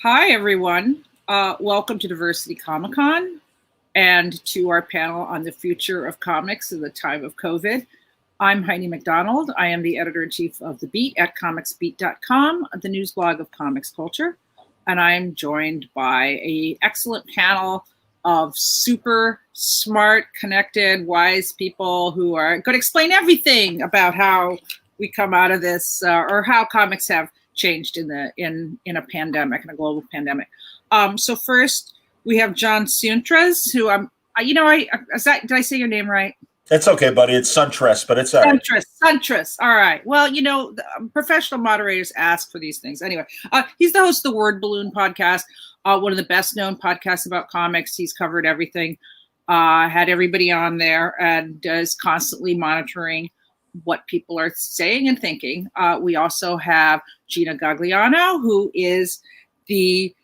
Hi, everyone. Welcome to Diversity Comic Con and to our panel on the future of comics in the time of COVID. I'm Heidi Macdonald. I am the editor-in-chief of The Beat at comicsbeat.com, the news blog of comics culture. And I'm joined by an excellent panel of super smart, connected, wise people who are going to explain everything about how we come out of this or how comics have changed in a pandemic, in a global pandemic. So first we have John Siuntres, who did I say your name right? It's okay, buddy. It's Siuntres, but it's all right. Siuntres. All right. Well, professional moderators ask for these things. Anyway, he's the host of the Word Balloon podcast, one of the best known podcasts about comics. He's covered everything, had everybody on there, and is constantly monitoring what people are saying and thinking. We also have Gina Gagliano, who is she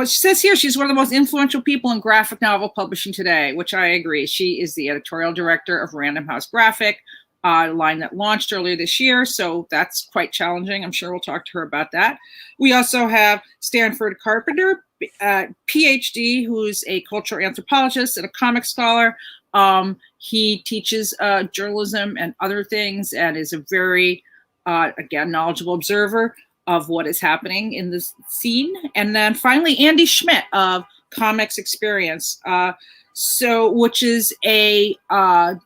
says here she's one of the most influential people in graphic novel publishing today, which I agree. She is the editorial director of Random House Graphic, a line that launched earlier this year. So that's quite challenging. I'm sure we'll talk to her about that. We also have Stanford Carpenter, PhD, who's a cultural anthropologist and a comic scholar. He teaches journalism and other things and is a very, again, knowledgeable observer of what is happening in this scene. And then finally, Andy Schmidt of Comics Experience, which is a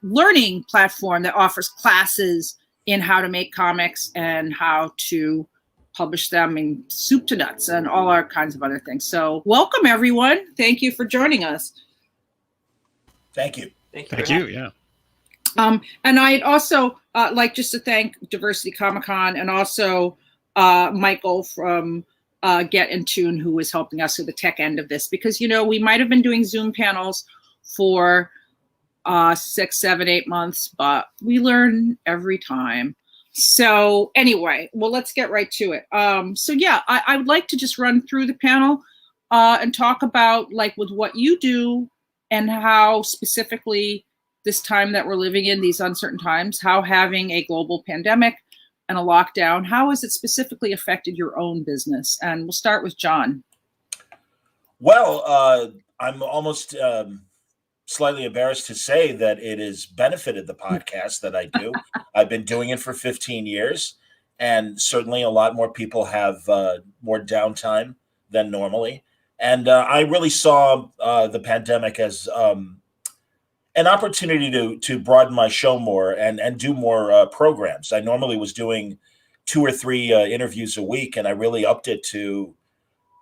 learning platform that offers classes in how to make comics and how to publish them in soup to nuts and all our kinds of other things. So welcome, everyone. Thank you for joining us. Thank you. Thank you. Yeah. And I'd also like just to thank Diversity Comic Con and also Michael from Get in Tune, who was helping us with the tech end of this, because we might have been doing Zoom panels for 6, 7, 8 months, but we learn every time. So anyway, well, let's get right to it. I would like to just run through the panel and talk about with what you do and how specifically this time that we're living in, these uncertain times, how having a global pandemic and a lockdown, how has it specifically affected your own business? And we'll start with John. Well, I'm almost slightly embarrassed to say that it has benefited the podcast that I do. I've been doing it for 15 years, and certainly a lot more people have more downtime than normally. And I really saw the pandemic as an opportunity to broaden my show more and do more programs. I normally was doing 2 or 3 interviews a week, and I really upped it to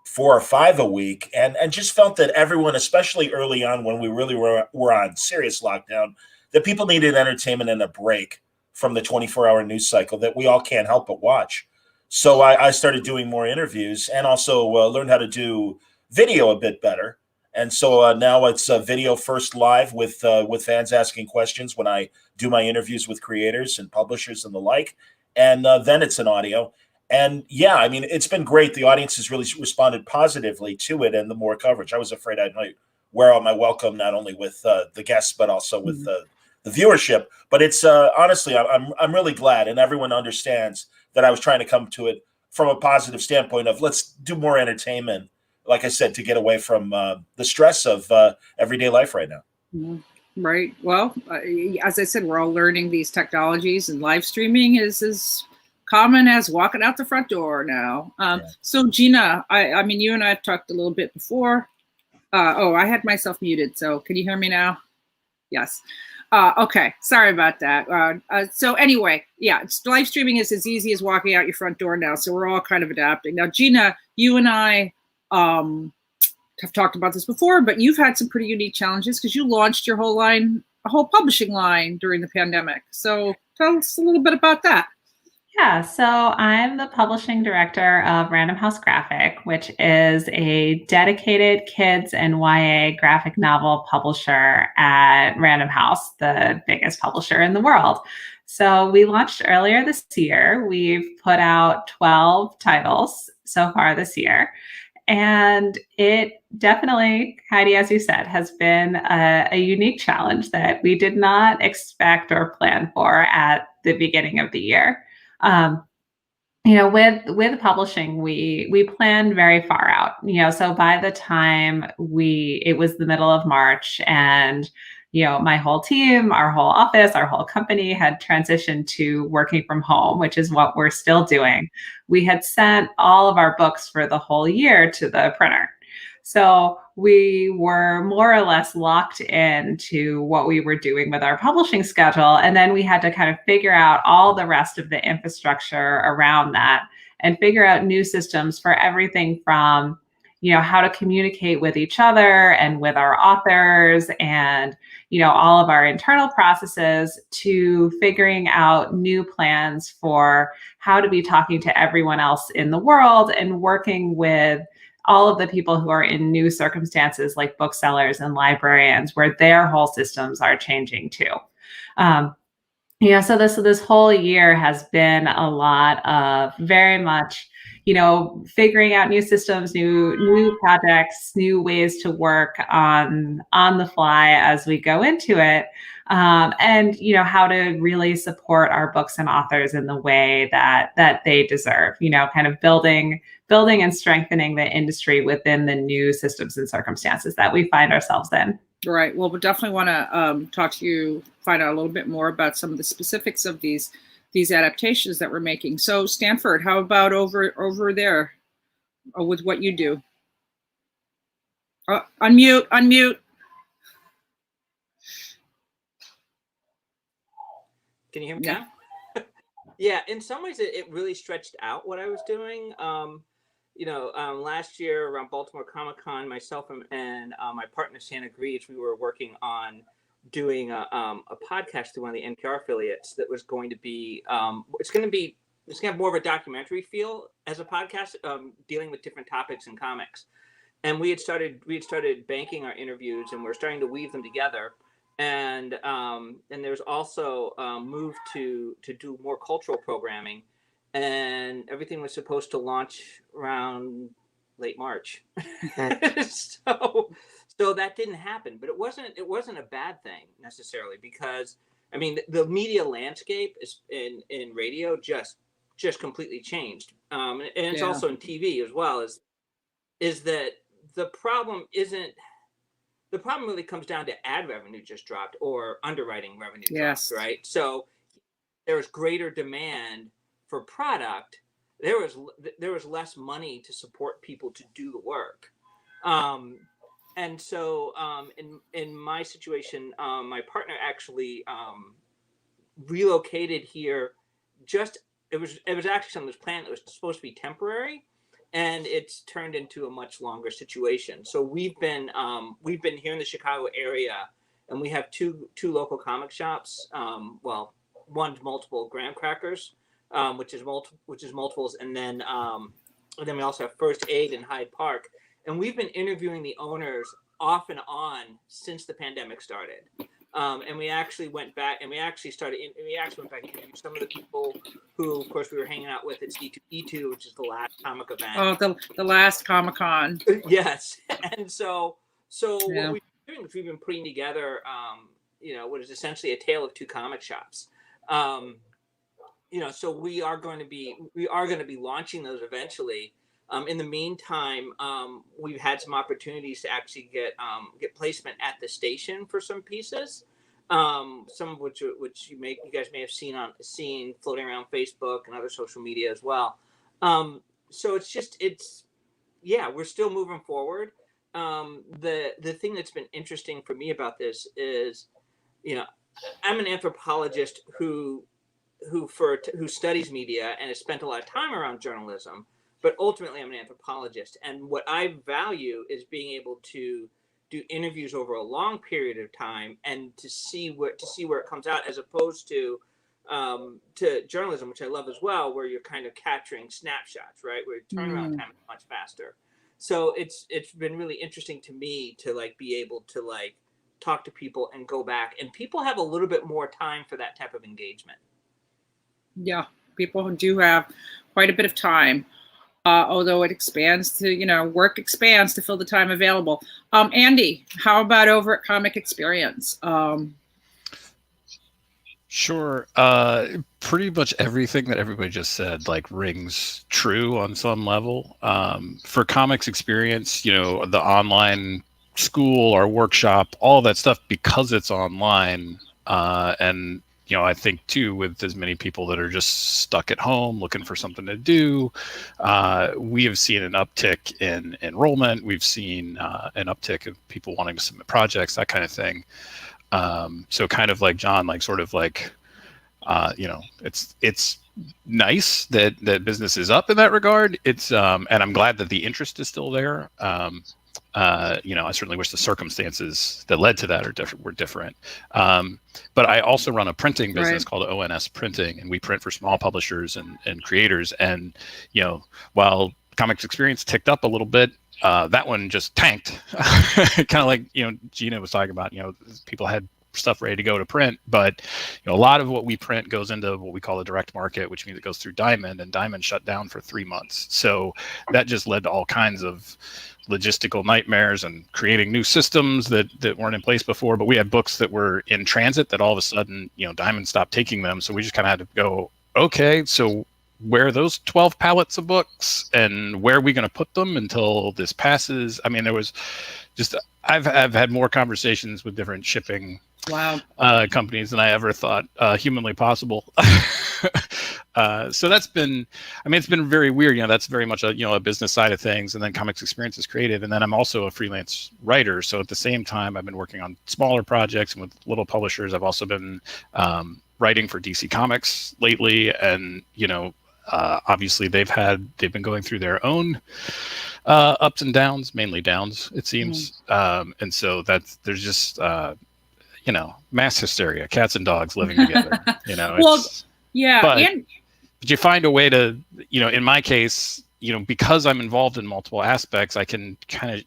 4 or 5 a week, and just felt that everyone, especially early on when we really were on serious lockdown, that people needed entertainment and a break from the 24-hour news cycle that we all can't help but watch. So I started doing more interviews and also learned how to do video a bit better. And so now it's video first live with fans asking questions when I do my interviews with creators and publishers and the like. And then it's an audio. And yeah, I mean, it's been great. The audience has really responded positively to it and the more coverage. I was afraid I might wear out my welcome, not only with the guests, but also with the viewership. But it's honestly, I'm really glad. And everyone understands that I was trying to come to it from a positive standpoint of let's do more entertainment, like I said, to get away from the stress of everyday life right now. Right. Well, as I said, we're all learning these technologies, and live streaming is as common as walking out the front door now. So Gina, I mean, you and I have talked a little bit before. I had myself muted. So can you hear me now? Yes. Okay. Sorry about that. So anyway, yeah, live streaming is as easy as walking out your front door now. So we're all kind of adapting. Now, Gina, you and I have talked about this before, but you've had some pretty unique challenges because you launched your whole publishing line during the pandemic. So tell us a little bit about that. Yeah, so I'm the publishing director of Random House Graphic, which is a dedicated kids and YA graphic novel publisher at Random House, the biggest publisher in the world. So we launched earlier this year. We've put out 12 titles so far this year. And it definitely, Heidi, as you said, has been a unique challenge that we did not expect or plan for at the beginning of the year. with publishing, we planned very far out. So by the time it was the middle of March, and my whole team, our whole office, our whole company had transitioned to working from home, which is what we're still doing. We had sent all of our books for the whole year to the printer. So we were more or less locked into what we were doing with our publishing schedule. And then we had to kind of figure out all the rest of the infrastructure around that and figure out new systems for everything from, how to communicate with each other and with our authors and, all of our internal processes, to figuring out new plans for how to be talking to everyone else in the world and working with all of the people who are in new circumstances, like booksellers and librarians, where their whole systems are changing too. So this whole year has been a lot of very much, figuring out new systems, new projects, new ways to work on the fly as we go into it. And how to really support our books and authors in the way that they deserve, kind of building and strengthening the industry within the new systems and circumstances that we find ourselves in. Right. Well, we definitely want to talk to you, find out a little bit more about some of the specifics of these adaptations that we're making. So Stanford, how about over there with what you do? Unmute. Can you hear me now? Yeah, in some ways it really stretched out what I was doing. Last year around Baltimore Comic-Con, myself and my partner Santa Greaves, we were working on doing a podcast through one of the NPR affiliates that was going to be it's going to have more of a documentary feel as a podcast, dealing with different topics in comics. And we had started banking our interviews, and we're starting to weave them together. And there's also move to do more cultural programming, and everything was supposed to launch around late March. So that didn't happen, but it wasn't a bad thing necessarily, because I mean the media landscape is in radio just completely changed, and it's also in TV as well. Is that the problem really comes down to ad revenue just dropped, or underwriting revenue dropped, right? So there was greater demand for product. There was less money to support people to do the work. And so in my situation, my partner actually relocated here. It was actually something that was planned that was supposed to be temporary, and it's turned into a much longer situation. So we've been here in the Chicago area, and we have two local comic shops. One's Multiple Graham Crackers, which is multiples, and then we also have First Aid in Hyde Park. And we've been interviewing the owners off and on since the pandemic started. And we actually went back and interviewed some of the people who, of course, we were hanging out with at C2E2, which is the last comic event. Oh, the last Comic-Con. Yes. And so what we've been doing is we've been putting together, what is essentially a tale of two comic shops. So we are going to be launching those eventually. In the meantime, we've had some opportunities to actually get placement at the station for some pieces, some of which you guys may have seen floating around Facebook and other social media as well. So we're still moving forward. The thing that's been interesting for me about this is, I'm an anthropologist who studies media and has spent a lot of time around journalism. But ultimately, I'm an anthropologist, and what I value is being able to do interviews over a long period of time and to see where it comes out, as opposed to journalism, which I love as well, where you're kind of capturing snapshots, right? Where turnaround time is much faster. So it's been really interesting to me to be able to talk to people and go back, and people have a little bit more time for that type of engagement. Yeah, people do have quite a bit of time. Although it expands to, work expands to fill the time available. Andy, how about over at Comic Experience? Sure. Pretty much everything that everybody just said like rings true on some level. For comics experience, the online school or workshop, all that stuff, because it's online, and I think too, with as many people that are just stuck at home looking for something to do, we have seen an uptick in enrollment. We've seen an uptick of people wanting to submit projects, that kind of thing. So kind of like John, like sort of like, it's nice that business is up in that regard. It's and I'm glad that the interest is still there. I certainly wish the circumstances that led to that were different. But I also run a printing business called ONS Printing, and we print for small publishers and creators. And while Comics Experience ticked up a little bit, that one just tanked. Kind of like Gina was talking about. People had stuff ready to go to print, but a lot of what we print goes into what we call the direct market, which means it goes through Diamond, and Diamond shut down for 3 months. So that just led to all kinds of logistical nightmares and creating new systems that weren't in place before. But we had books that were in transit that all of a sudden, Diamond stopped taking them. So we just kind of had to go, okay, so where are those 12 pallets of books and where are we going to put them until this passes? I mean, there was just, I've had more conversations with different shipping companies than I ever thought humanly possible. So that's been, it's been very weird. That's very much a business side of things. And then Comics Experience is creative. And then I'm also a freelance writer. So at the same time, I've been working on smaller projects and with little publishers. I've also been writing for DC Comics lately. And, obviously they've been going through their own ups and downs, mainly downs, it seems. And so there's just, mass hysteria, cats and dogs living together, but you find a way to, in my case, because I'm involved in multiple aspects, I can kind of,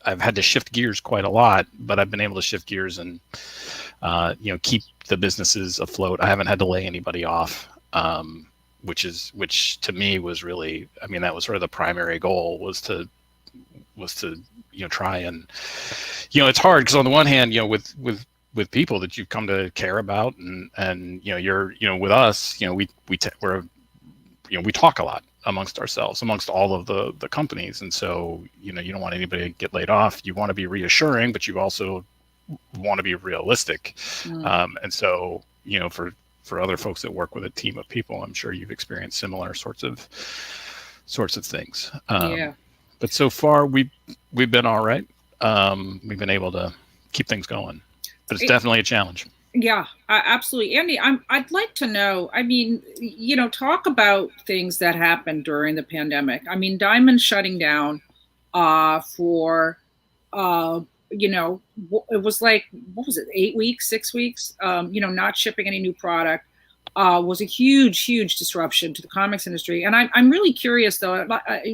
I've had to shift gears quite a lot, but I've been able to shift gears and, keep the businesses afloat. I haven't had to lay anybody off, which to me was really, that was sort of the primary goal was to try and, it's hard because on the one hand, with people that you've come to care about and you're with us, we talk a lot amongst ourselves, amongst all of the companies. And so, you don't want anybody to get laid off. You want to be reassuring, but you also want to be realistic. And so, for other folks that work with a team of people, I'm sure you've experienced similar sorts of things. But so far we've been all right. We've been able to keep things going, but it's definitely a challenge. Yeah, absolutely. Andy, I'd like to know, talk about things that happened during the pandemic. Diamond shutting down for, it was like, what was it, 8 weeks, 6 weeks, not shipping any new product was a huge disruption to the comics industry. And I'm really curious though,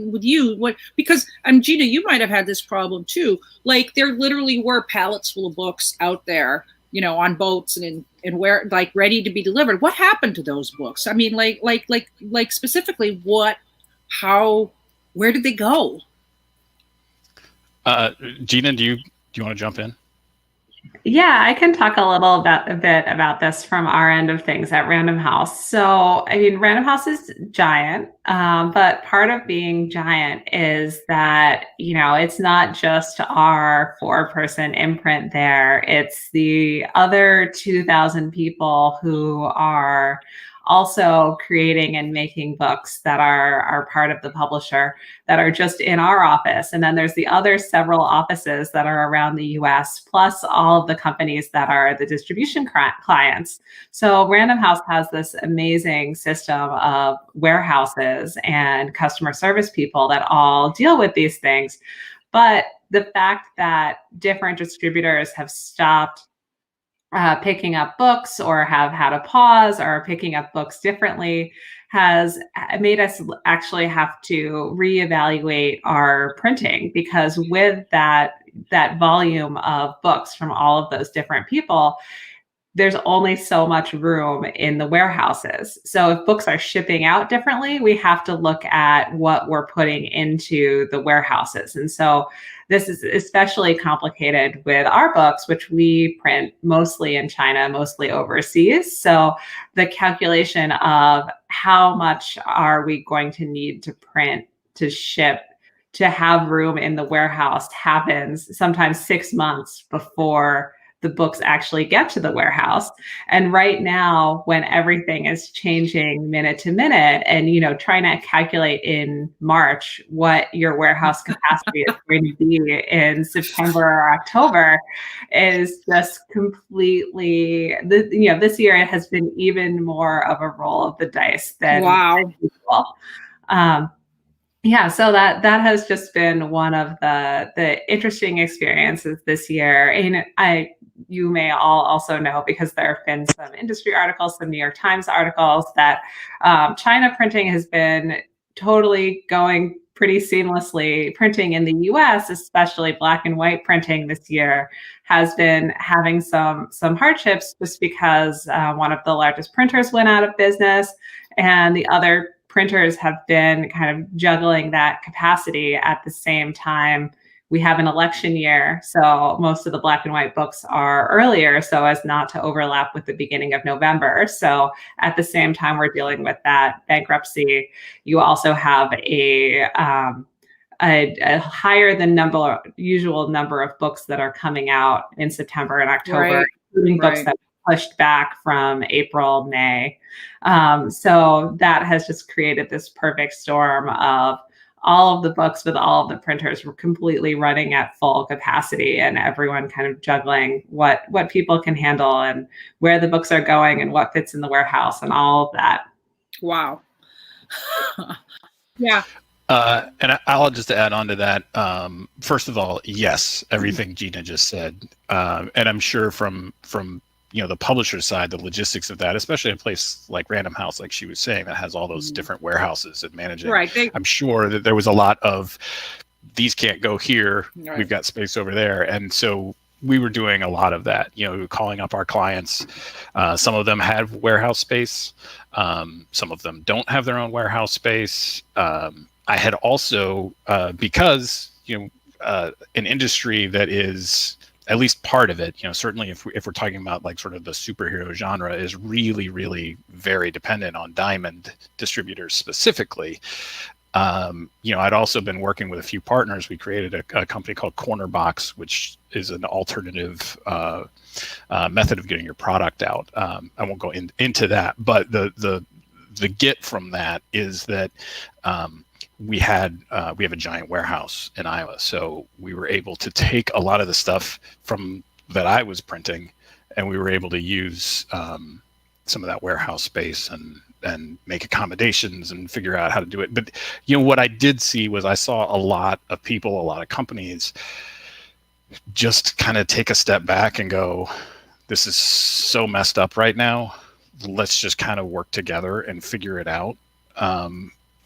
with you, because Gina, you might have had this problem too. Like there literally were pallets full of books out there, on boats and where like ready to be delivered. What happened to those books? Like specifically where did they go? Gina, do you want to jump in? Yeah, I can talk a bit about this from our end of things at Random House. So, Random House is giant, but part of being giant is that, it's not just our 4-person imprint there. It's the other 2,000 people who are also creating and making books that are part of the publisher that are just in our office. And then there's the other several offices that are around the US, plus all of the companies that are the distribution clients. So Random House has this amazing system of warehouses and customer service people that all deal with these things. But the fact that different distributors have stopped picking up books or have had a pause or picking up books differently has made us actually have to reevaluate our printing, because with that volume of books from all of those different people, there's only so much room in the warehouses. So if books are shipping out differently, we have to look at what we're putting into the warehouses. And so this is especially complicated with our books, which we print mostly in China, mostly overseas. So the calculation of how much are we going to need to print to ship to have room in the warehouse happens sometimes 6 months before the books actually get to the warehouse. And right now, when everything is changing minute to minute, and trying to calculate in March what your warehouse capacity is going to be in September or October is just completely, this year it has been even more of a roll of the dice than usual. Yeah, so that has just been one of the interesting experiences this year. And you may all also know, because there have been some industry articles, some New York Times articles, that China printing has been totally going pretty seamlessly. Printing in the US, especially black and white printing this year, has been having some hardships just because one of the largest printers went out of business, and the other printers have been kind of juggling that capacity at the same time. We have an election year, so most of the black and white books are earlier so as not to overlap with the beginning of November. So at the same time we're dealing with that bankruptcy, you also have a higher than usual number of books that are coming out in September and October, including books that pushed back from April, May. So that has just created this perfect storm of all of the books with all of the printers were completely running at full capacity, and everyone kind of juggling what people can handle and where the books are going and what fits in the warehouse and all of that. Wow. Yeah. And I'll just add on to that. First of all, yes, everything Gina just said. And I'm sure from the publisher side, the logistics of that, especially in a place like Random House, like she was saying, that has all those different warehouses and managing. Right. I'm sure that there was a lot of these can't go here. Right. We've got space over there. And so we were doing a lot of that, we were calling up our clients. Some of them have warehouse space. Some of them don't have their own warehouse space. I had also, because, an industry that is, at least part of it, certainly if we're talking about like sort of the superhero genre, is really, really very dependent on diamond distributors specifically. I'd also been working with a few partners. We created a company called Corner Box, which is an alternative method of getting your product out. I won't go into that, but the get from that is that we have a giant warehouse in Iowa, so we were able to take a lot of the stuff from that I was printing, and we were able to use some of that warehouse space and make accommodations and figure out how to do it. But what I did see was I saw a lot of people, a lot of companies just kind of take a step back and go, this is so messed up right now. Let's just kind of work together and figure it out.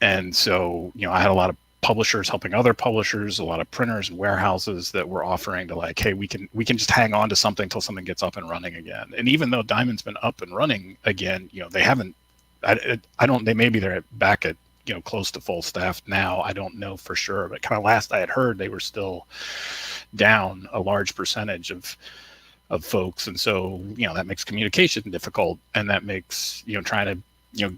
And so, I had a lot of publishers helping other publishers, a lot of printers and warehouses that were offering to like, hey, we can just hang on to something until something gets up and running again. And even though Diamond's been up and running again, they haven't, maybe they're back at, close to full staff now. I don't know for sure, but kind of last I had heard, they were still down a large percentage of folks. And so, that makes communication difficult, and that makes, trying to,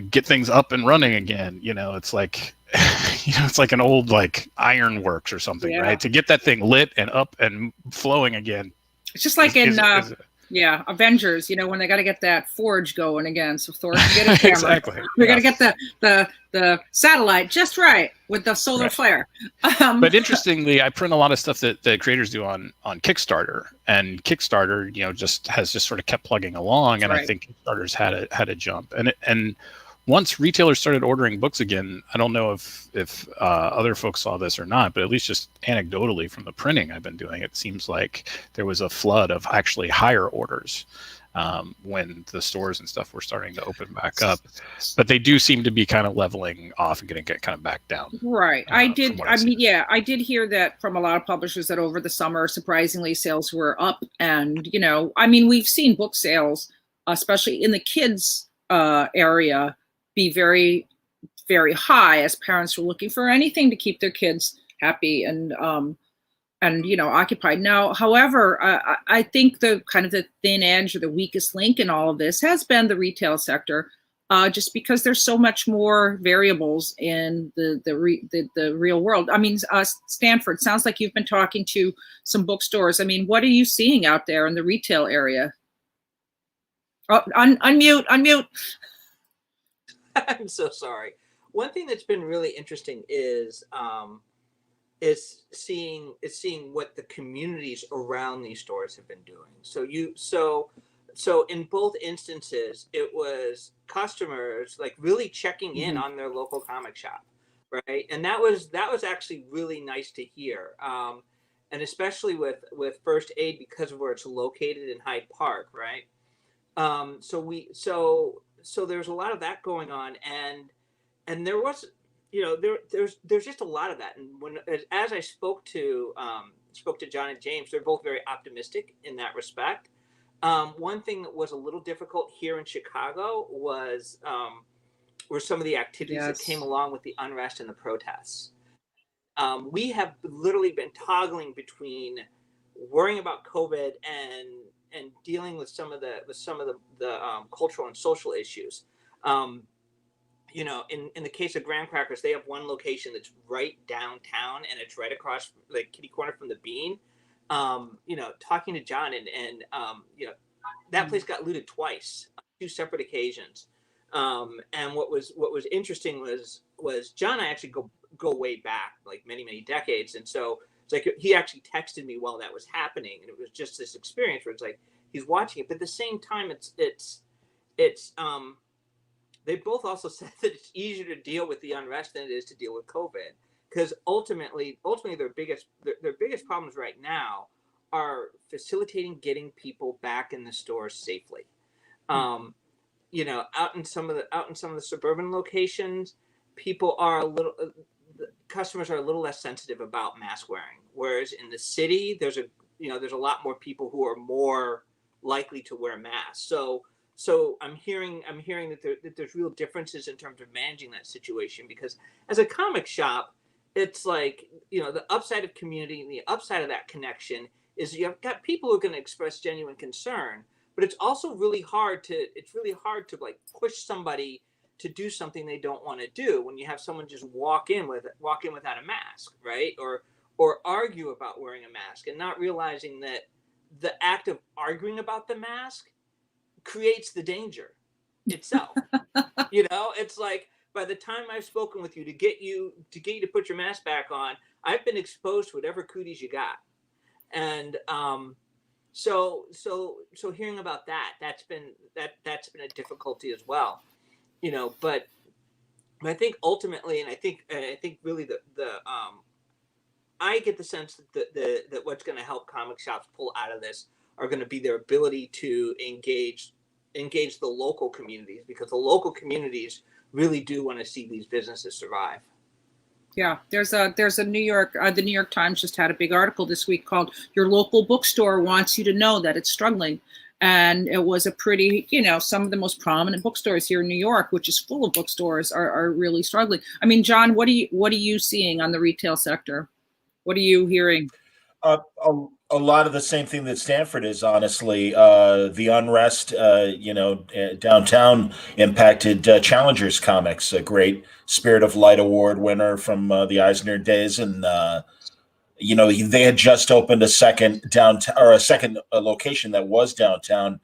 get things up and running again. It's like, it's like an old like ironworks or something, right? To get that thing lit and up and flowing again. It's just like Avengers, when they got to get that forge going again, so Thor can get his camera. Exactly. We got to get the satellite just right with the solar flare. But interestingly, I print a lot of stuff that creators do on Kickstarter, and Kickstarter, just sort of kept plugging along. And I think Kickstarter's had a jump. And once retailers started ordering books again, I don't know if other folks saw this or not, but at least just anecdotally from the printing I've been doing, it seems like there was a flood of actually higher orders when the stores and stuff were starting to open back up. But they do seem to be kind of leveling off and getting kind of back down. Right. I did hear that from a lot of publishers that over the summer, surprisingly, sales were up. And, we've seen book sales, especially in the kids area, be very, very high as parents were looking for anything to keep their kids happy and occupied. Now, however, I think the kind of the thin edge or the weakest link in all of this has been the retail sector, just because there's so much more variables in the real world. I mean, Stanford, sounds like you've been talking to some bookstores. I mean, what are you seeing out there in the retail area? Oh, unmute. I'm so sorry. One thing that's been really interesting is seeing what the communities around these stores have been doing. So in both instances, it was customers like really checking in on their local comic shop, right? And that was actually really nice to hear. And especially with First Aid, because of where it's located in Hyde Park, right? So there's a lot of that going on, and there was, there's just a lot of that. And as I spoke to John and James, they're both very optimistic in that respect. One thing that was a little difficult here in Chicago were some of the activities that came along with the unrest and the protests. We have literally been toggling between worrying about COVID and dealing with some of the cultural and social issues. In the case of Graham Crackers, they have one location that's right downtown, and it's right across like kitty corner from the Bean. Talking to John and that place got looted twice, 2 separate occasions. And what was interesting was John and I actually go way back, like many decades, and so it's like he actually texted me while that was happening, and it was just this experience where it's like he's watching it, but at the same time, it's they both also said that it's easier to deal with the unrest than it is to deal with COVID, because ultimately their biggest problems right now are facilitating getting people back in the stores safely. Out in some of the suburban locations, customers are a little less sensitive about mask wearing, whereas in the city there's a lot more people who are more likely to wear masks. So I'm hearing that there's real differences in terms of managing that situation, because as a comic shop, it's like, the upside of community and the upside of that connection is you've got people who are going to express genuine concern, but it's also really hard to like push somebody to do something they don't want to do when you have someone just walk in without a mask, right? Or argue about wearing a mask and not realizing that the act of arguing about the mask creates the danger itself. It's like, by the time I've spoken with you to get you to put your mask back on, I've been exposed to whatever cooties you got. And so hearing about that's been a difficulty as well. But I think ultimately, and I think really I get the sense that what's going to help comic shops pull out of this are going to be their ability to engage the local communities, because the local communities really do want to see these businesses survive. Yeah, there's a New York, the New York Times just had a big article this week called "Your Local Bookstore Wants You to Know That It's Struggling." And it was a pretty, some of the most prominent bookstores here in New York, which is full of bookstores, are really struggling. I mean, John, what are you seeing on the retail sector? What are you hearing? A lot of the same thing that Stanford is, honestly. The unrest, downtown impacted Challengers Comics, a great Spirit of Light Award winner from the Eisner days, and they had just opened a second downtown, or a second location that was downtown,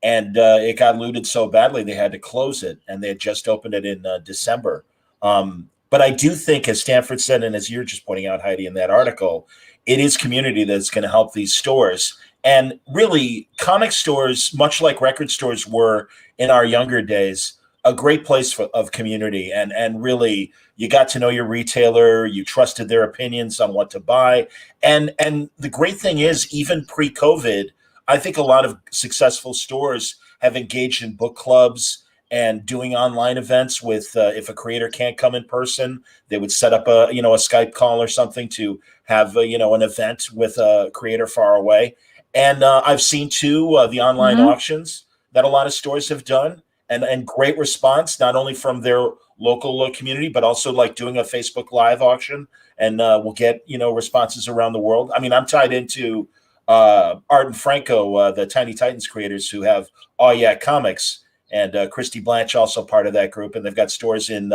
and it got looted so badly they had to close it, and they had just opened it in December. But I do think, as Stanford said, and as you're just pointing out, Heidi, in that article, it is community that's going to help these stores. And really, comic stores, much like record stores were in our younger days, a great place of community. And really, you got to know your retailer, you trusted their opinions on what to buy. And the great thing is, even pre-COVID, I think a lot of successful stores have engaged in book clubs and doing online events with, if a creator can't come in person, they would set up a Skype call or something to have, an event with a creator far away. And I've seen too, the online auctions that a lot of stores have done, and great response, not only from their local community, but also like doing a Facebook Live auction, and we'll get responses around the world. I mean, I'm tied into Art and Franco, the Tiny Titans creators, who have Oh Yeah Comics, and Christy Blanche also part of that group, and they've got stores in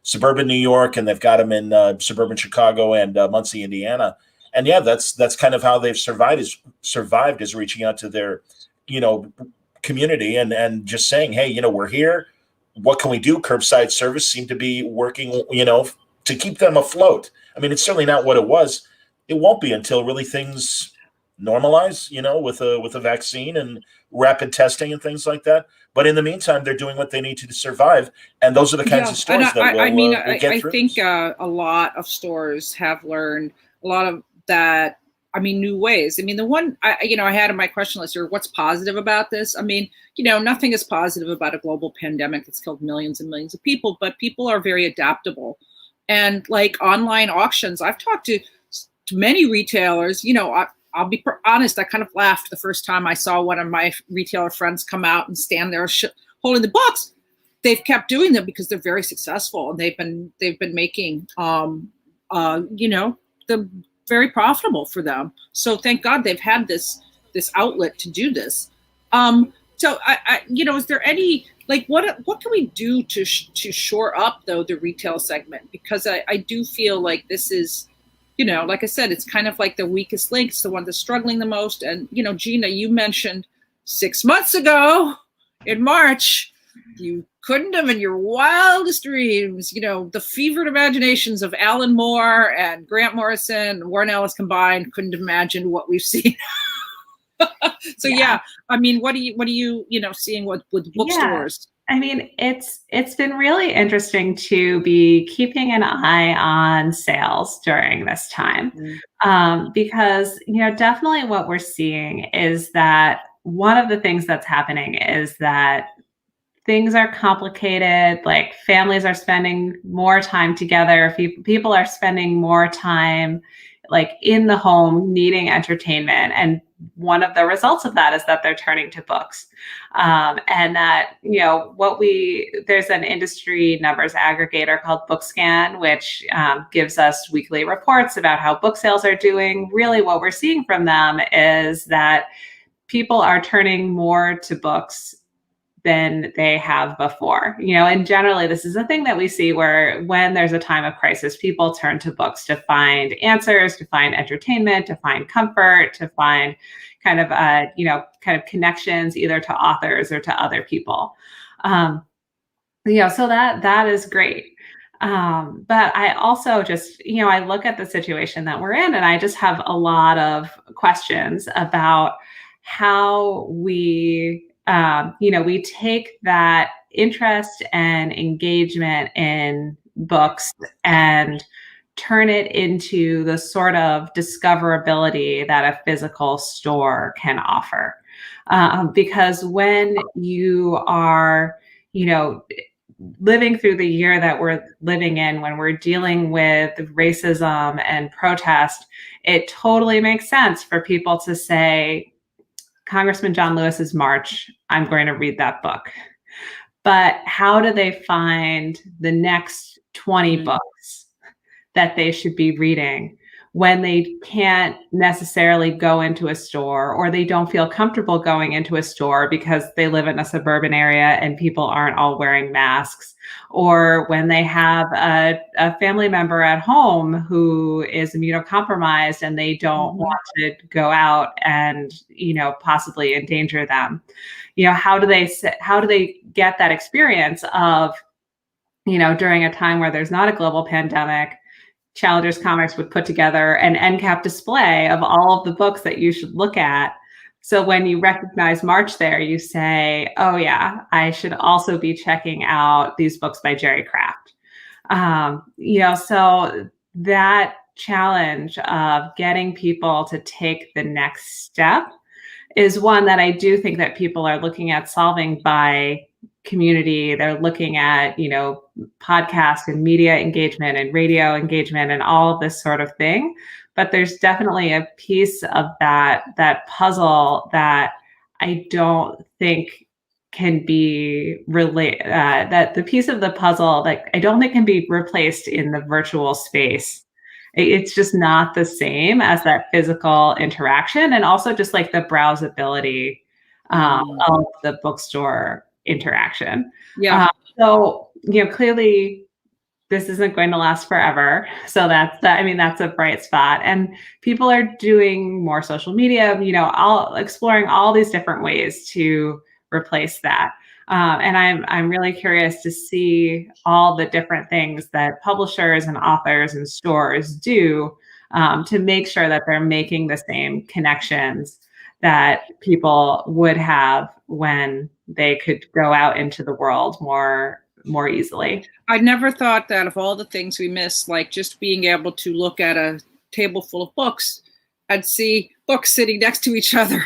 suburban New York, and they've got them in suburban Chicago and Muncie, Indiana. And yeah, that's kind of how they've survived is reaching out to their community and just saying, hey, we're here. What can we do? Curbside service seemed to be working, to keep them afloat. I mean, it's certainly not what it was. It won't be until really things normalize, with a vaccine and rapid testing and things like that. But in the meantime, they're doing what they need to survive, and those are the kinds of stores that will get through. I think a lot of stores have learned a lot of that. I mean, new ways. I mean, the one I had in my question list here, what's positive about this? I mean, nothing is positive about a global pandemic that's killed millions and millions of people, but people are very adaptable. And like online auctions, I've talked to many retailers. I'll be honest, I kind of laughed the first time I saw one of my retailer friends come out and stand there holding the books. They've kept doing them because they're very successful, and they've been making them very profitable for them. So thank God they've had this outlet to do this. So I is there any, like, what can we do to shore up though the retail segment? Because I do feel like this is, like I said, it's kind of like the weakest link. It's the one that's struggling the most. And, Gina, you mentioned 6 months ago in March, you couldn't have in your wildest dreams, the fevered imaginations of Alan Moore and Grant Morrison and Warren Ellis combined couldn't have imagined what we've seen. So yeah, I mean, what are you seeing with bookstores? I mean, it's been really interesting to be keeping an eye on sales during this time, because definitely what we're seeing is that one of the things that's happening is that things are complicated. Like, families are spending more time together. People are spending more time like in the home needing entertainment. And one of the results of that is that they're turning to books. And that, there's an industry numbers aggregator called BookScan, which gives us weekly reports about how book sales are doing. Really what we're seeing from them is that people are turning more to books than they have before. And generally this is a thing that we see where when there's a time of crisis, people turn to books to find answers, to find entertainment, to find comfort, to find kind of connections either to authors or to other people. So that is great. But I also just, I look at the situation that we're in, and I just have a lot of questions about how we take that interest and engagement in books and turn it into the sort of discoverability that a physical store can offer. Because when you are, living through the year that we're living in, when we're dealing with racism and protest, it totally makes sense for people to say, Congressman John Lewis's March, I'm going to read that book. But how do they find the next 20 books that they should be reading when they can't necessarily go into a store, or they don't feel comfortable going into a store because they live in a suburban area and people aren't all wearing masks, or when they have a family member at home who is immunocompromised and they don't want to go out and, possibly endanger them. How do they get that experience of, during a time where there's not a global pandemic, Challengers Comics would put together an end cap display of all of the books that you should look at. So when you recognize March there, you say, oh yeah, I should also be checking out these books by Jerry Craft. So that challenge of getting people to take the next step is one that I do think that people are looking at solving by community. They're looking at, podcast and media engagement and radio engagement and all of this sort of thing. But there's definitely a piece of that puzzle that I don't think can be that the piece of the puzzle that I don't think can be replaced in the virtual space. It's just not the same as that physical interaction, and also just like the browsability of the bookstore interaction. Yeah. So, clearly this isn't going to last forever. So that's a bright spot. And people are doing more social media, all exploring all these different ways to replace that. And I'm really curious to see all the different things that publishers and authors and stores do to make sure that they're making the same connections that people would have when they could go out into the world more easily. I never thought that of all the things we miss, like just being able to look at a table full of books and see books sitting next to each other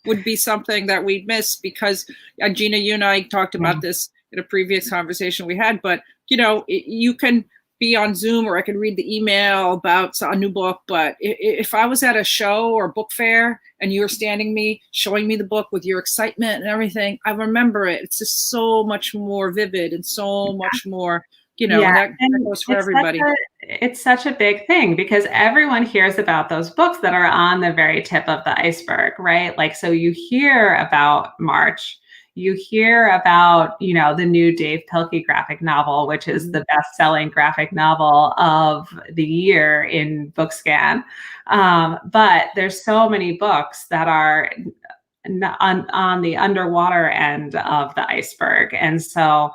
would be something that we'd miss, because Gina, you and I talked about this in a previous conversation we had, but you can be on Zoom, or I can read the email about a new book. But if I was at a show or book fair and you were showing me the book with your excitement and everything, I remember it. It's just so much more vivid and so much more, and that goes for everybody. It's such a big thing because everyone hears about those books that are on the very tip of the iceberg, right? Like, so you hear about March. You hear about, the new Dave Pilkey graphic novel, which is the best-selling graphic novel of the year in BookScan. But there's so many books that are on the underwater end of the iceberg. And so,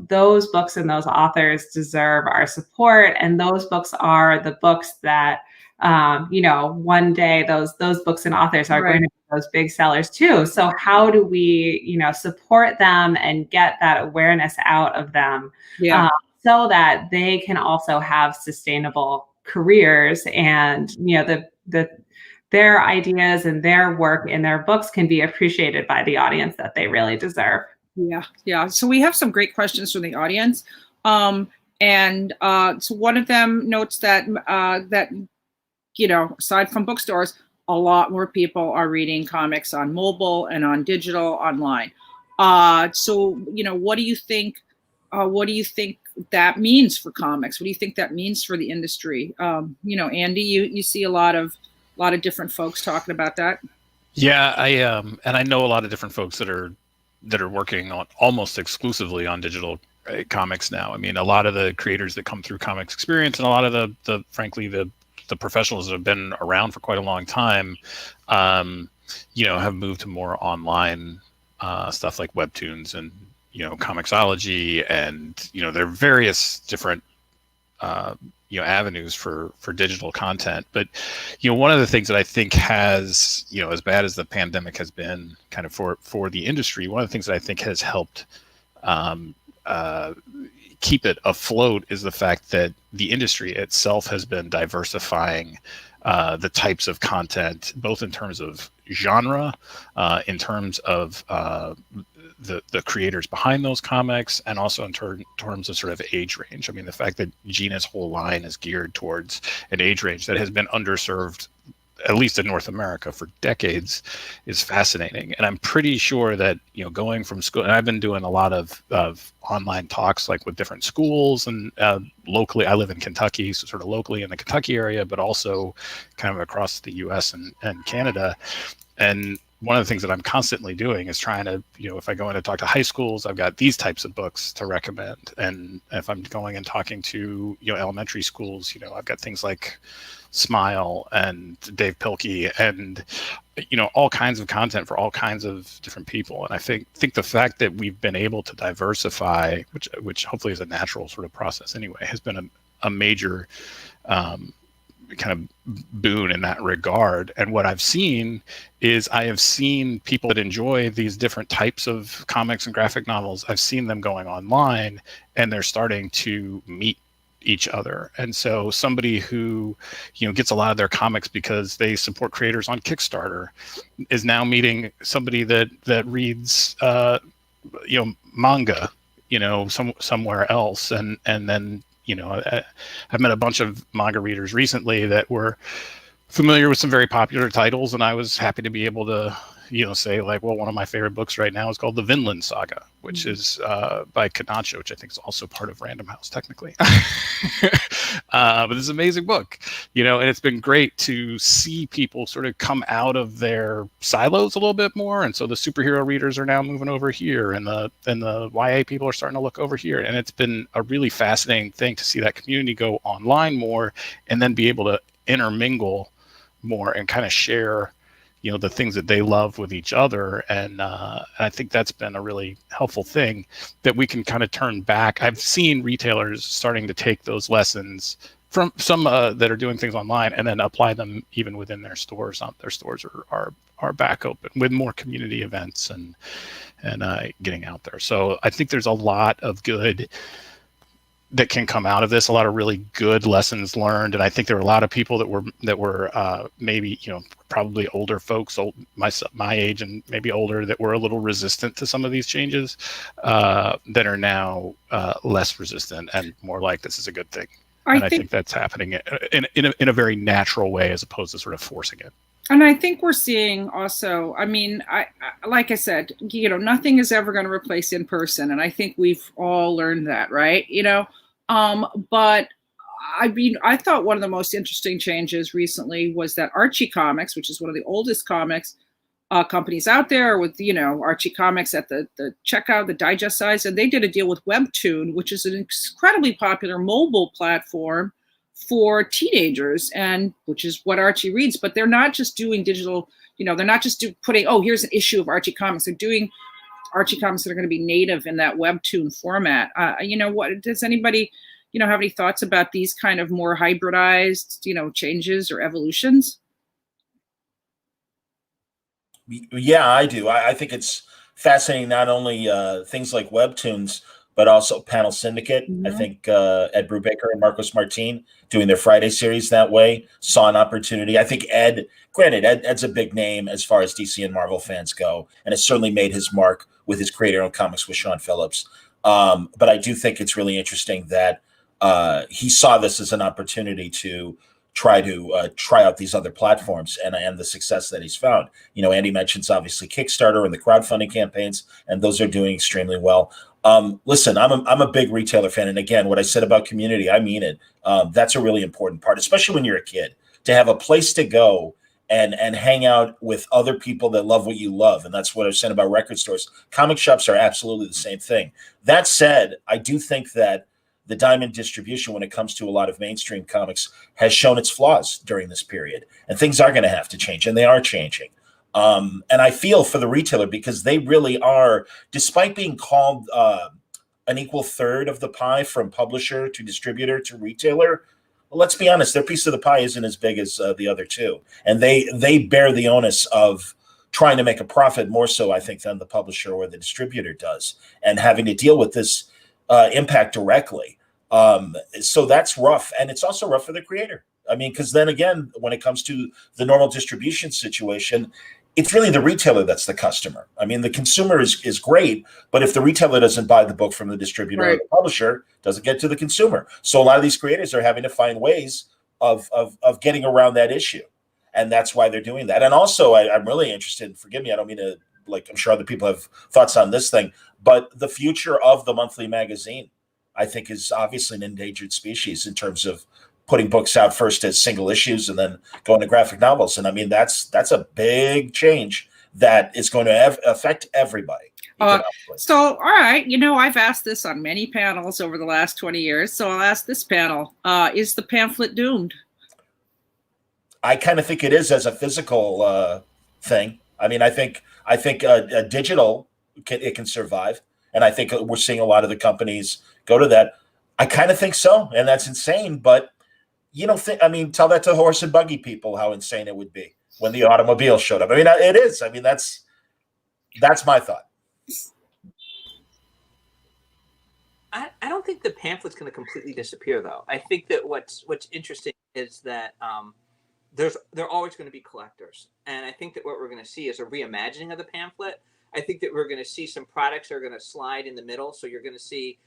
those books and those authors deserve our support. And those books are the books that, one day those books and authors are going to be those big sellers too. So how do we, support them and get that awareness out of them so that they can also have sustainable careers, and, their ideas and their work in their books can be appreciated by the audience that they really deserve. Yeah. So we have some great questions from the audience. So one of them notes that, aside from bookstores, a lot more people are reading comics on mobile and on digital online. So, what do you think? What do you think that means for comics? What do you think that means for the industry? Andy, you see a lot of different folks talking about that. Yeah, I know a lot of different folks that are working on almost exclusively on digital comics now. I mean, a lot of the creators that come through Comics Experience and a lot of the frankly the professionals that have been around for quite a long time, have moved to more online stuff like webtoons and Comixology, and there are various different avenues for digital content. But one of the things that I think has, as bad as the pandemic has been kind of for the industry, one of the things that I think has helped keep it afloat is the fact that the industry itself has been diversifying the types of content, both in terms of genre, in terms of the creators behind those comics, and also in terms of sort of age range. I mean, the fact that Gina's whole line is geared towards an age range that has been underserved, at least in North America, for decades, is fascinating. And I'm pretty sure that, going from school, and I've been doing a lot of online talks, like with different schools, and locally, I live in Kentucky, so sort of locally in the Kentucky area, but also kind of across the US and Canada. And one of the things that I'm constantly doing is trying to, if I go in and talk to high schools, I've got these types of books to recommend. And if I'm going and talking to, elementary schools, I've got things like Smile and Dave Pilkey and, all kinds of content for all kinds of different people. And I think the fact that we've been able to diversify, which hopefully is a natural sort of process anyway, has been a major kind of boon in that regard. And what I've seen is I have seen people that enjoy these different types of comics and graphic novels. I've seen them going online and they're starting to meet each other. And so somebody who, gets a lot of their comics because they support creators on Kickstarter is now meeting somebody that reads, manga, somewhere else. And then, I've met a bunch of manga readers recently that were familiar with some very popular titles, and I was happy to be able to, say like, well, one of my favorite books right now is called The Vinland Saga, which is by Kanacho, which I think is also part of Random House technically. But it's an amazing book, and it's been great to see people sort of come out of their silos a little bit more. And so the superhero readers are now moving over here, and the YA people are starting to look over here. And it's been a really fascinating thing to see that community go online more and then be able to intermingle more and kind of share the things that they love with each other. And I think that's been a really helpful thing that we can kind of turn back. I've seen retailers starting to take those lessons from some that are doing things online and then apply them even within their stores. Their stores are back open with more community events and getting out there. So I think there's a lot of good that can come out of this, a lot of really good lessons learned. And I think there were a lot of people that were maybe, probably older folks, my age and maybe older, that were a little resistant to some of these changes, that are now less resistant and more like, this is a good thing. I think that's happening in a very natural way, as opposed to sort of forcing it. And I think we're seeing also, I like I said, nothing is ever going to replace in person. And I think we've all learned that, right? But I thought one of the most interesting changes recently was that Archie Comics, which is one of the oldest comics companies out there, with, Archie Comics at the checkout, the digest size, and they did a deal with Webtoon, which is an incredibly popular mobile platform for teenagers, and which is what Archie reads. But they're not just doing digital, they're not just putting, here's an issue of Archie Comics. They're doing Archie Comics that are going to be native in that Webtoon format. What does anybody, have any thoughts about these kind of more hybridized, changes or evolutions? Yeah, I do. I think it's fascinating, not only things like Webtoons, but also Panel Syndicate. Mm-hmm. I think Ed Brubaker and Marcos Martin doing their Friday series that way saw an opportunity. I think Ed's a big name as far as DC and Marvel fans go, and has certainly made his mark with his creator-owned comics with Sean Phillips. But I do think it's really interesting that he saw this as an opportunity to try out these other platforms and the success that he's found. Andy mentions obviously Kickstarter and the crowdfunding campaigns, and those are doing extremely well. Listen, I'm a big retailer fan, and again, what I said about community, I mean it. That's a really important part, especially when you're a kid, to have a place to go and hang out with other people that love what you love. And that's what I was saying about record stores. Comic shops are absolutely the same thing. That said, I do think that the diamond distribution, when it comes to a lot of mainstream comics, has shown its flaws during this period, and things are going to have to change, and they are changing. And I feel for the retailer, because they really are, despite being called an equal third of the pie from publisher to distributor to retailer, well, let's be honest, their piece of the pie isn't as big as the other two. And they bear the onus of trying to make a profit more so, I think, than the publisher or the distributor does, and having to deal with this impact directly. So that's rough. And it's also rough for the creator. Because then again, when it comes to the normal distribution situation, it's really the retailer that's the customer. The consumer is great, but if the retailer doesn't buy the book from the distributor or the publisher, it doesn't get to the consumer. So a lot of these creators are having to find ways of getting around that issue. And that's why they're doing that. And also, I'm really interested, forgive me, I don't mean to, I'm sure other people have thoughts on this thing, but the future of the monthly magazine, I think, is obviously an endangered species in terms of putting books out first as single issues and then going to graphic novels. And that's a big change that is going to affect everybody. So, all right, I've asked this on many panels over the last 20 years. So I'll ask this panel, is the pamphlet doomed? I kind of think it is as a physical thing. I think a digital it can survive. And I think we're seeing a lot of the companies go to that. I kind of think so. And that's insane. But you don't think, tell that to horse and buggy people, how insane it would be when the automobile showed up. It is. That's my thought. I don't think the pamphlet's going to completely disappear, though. I think that what's interesting is that there are always going to be collectors. And I think that what we're going to see is a reimagining of the pamphlet. I think that we're going to see some products that are going to slide in the middle. So you're going to see,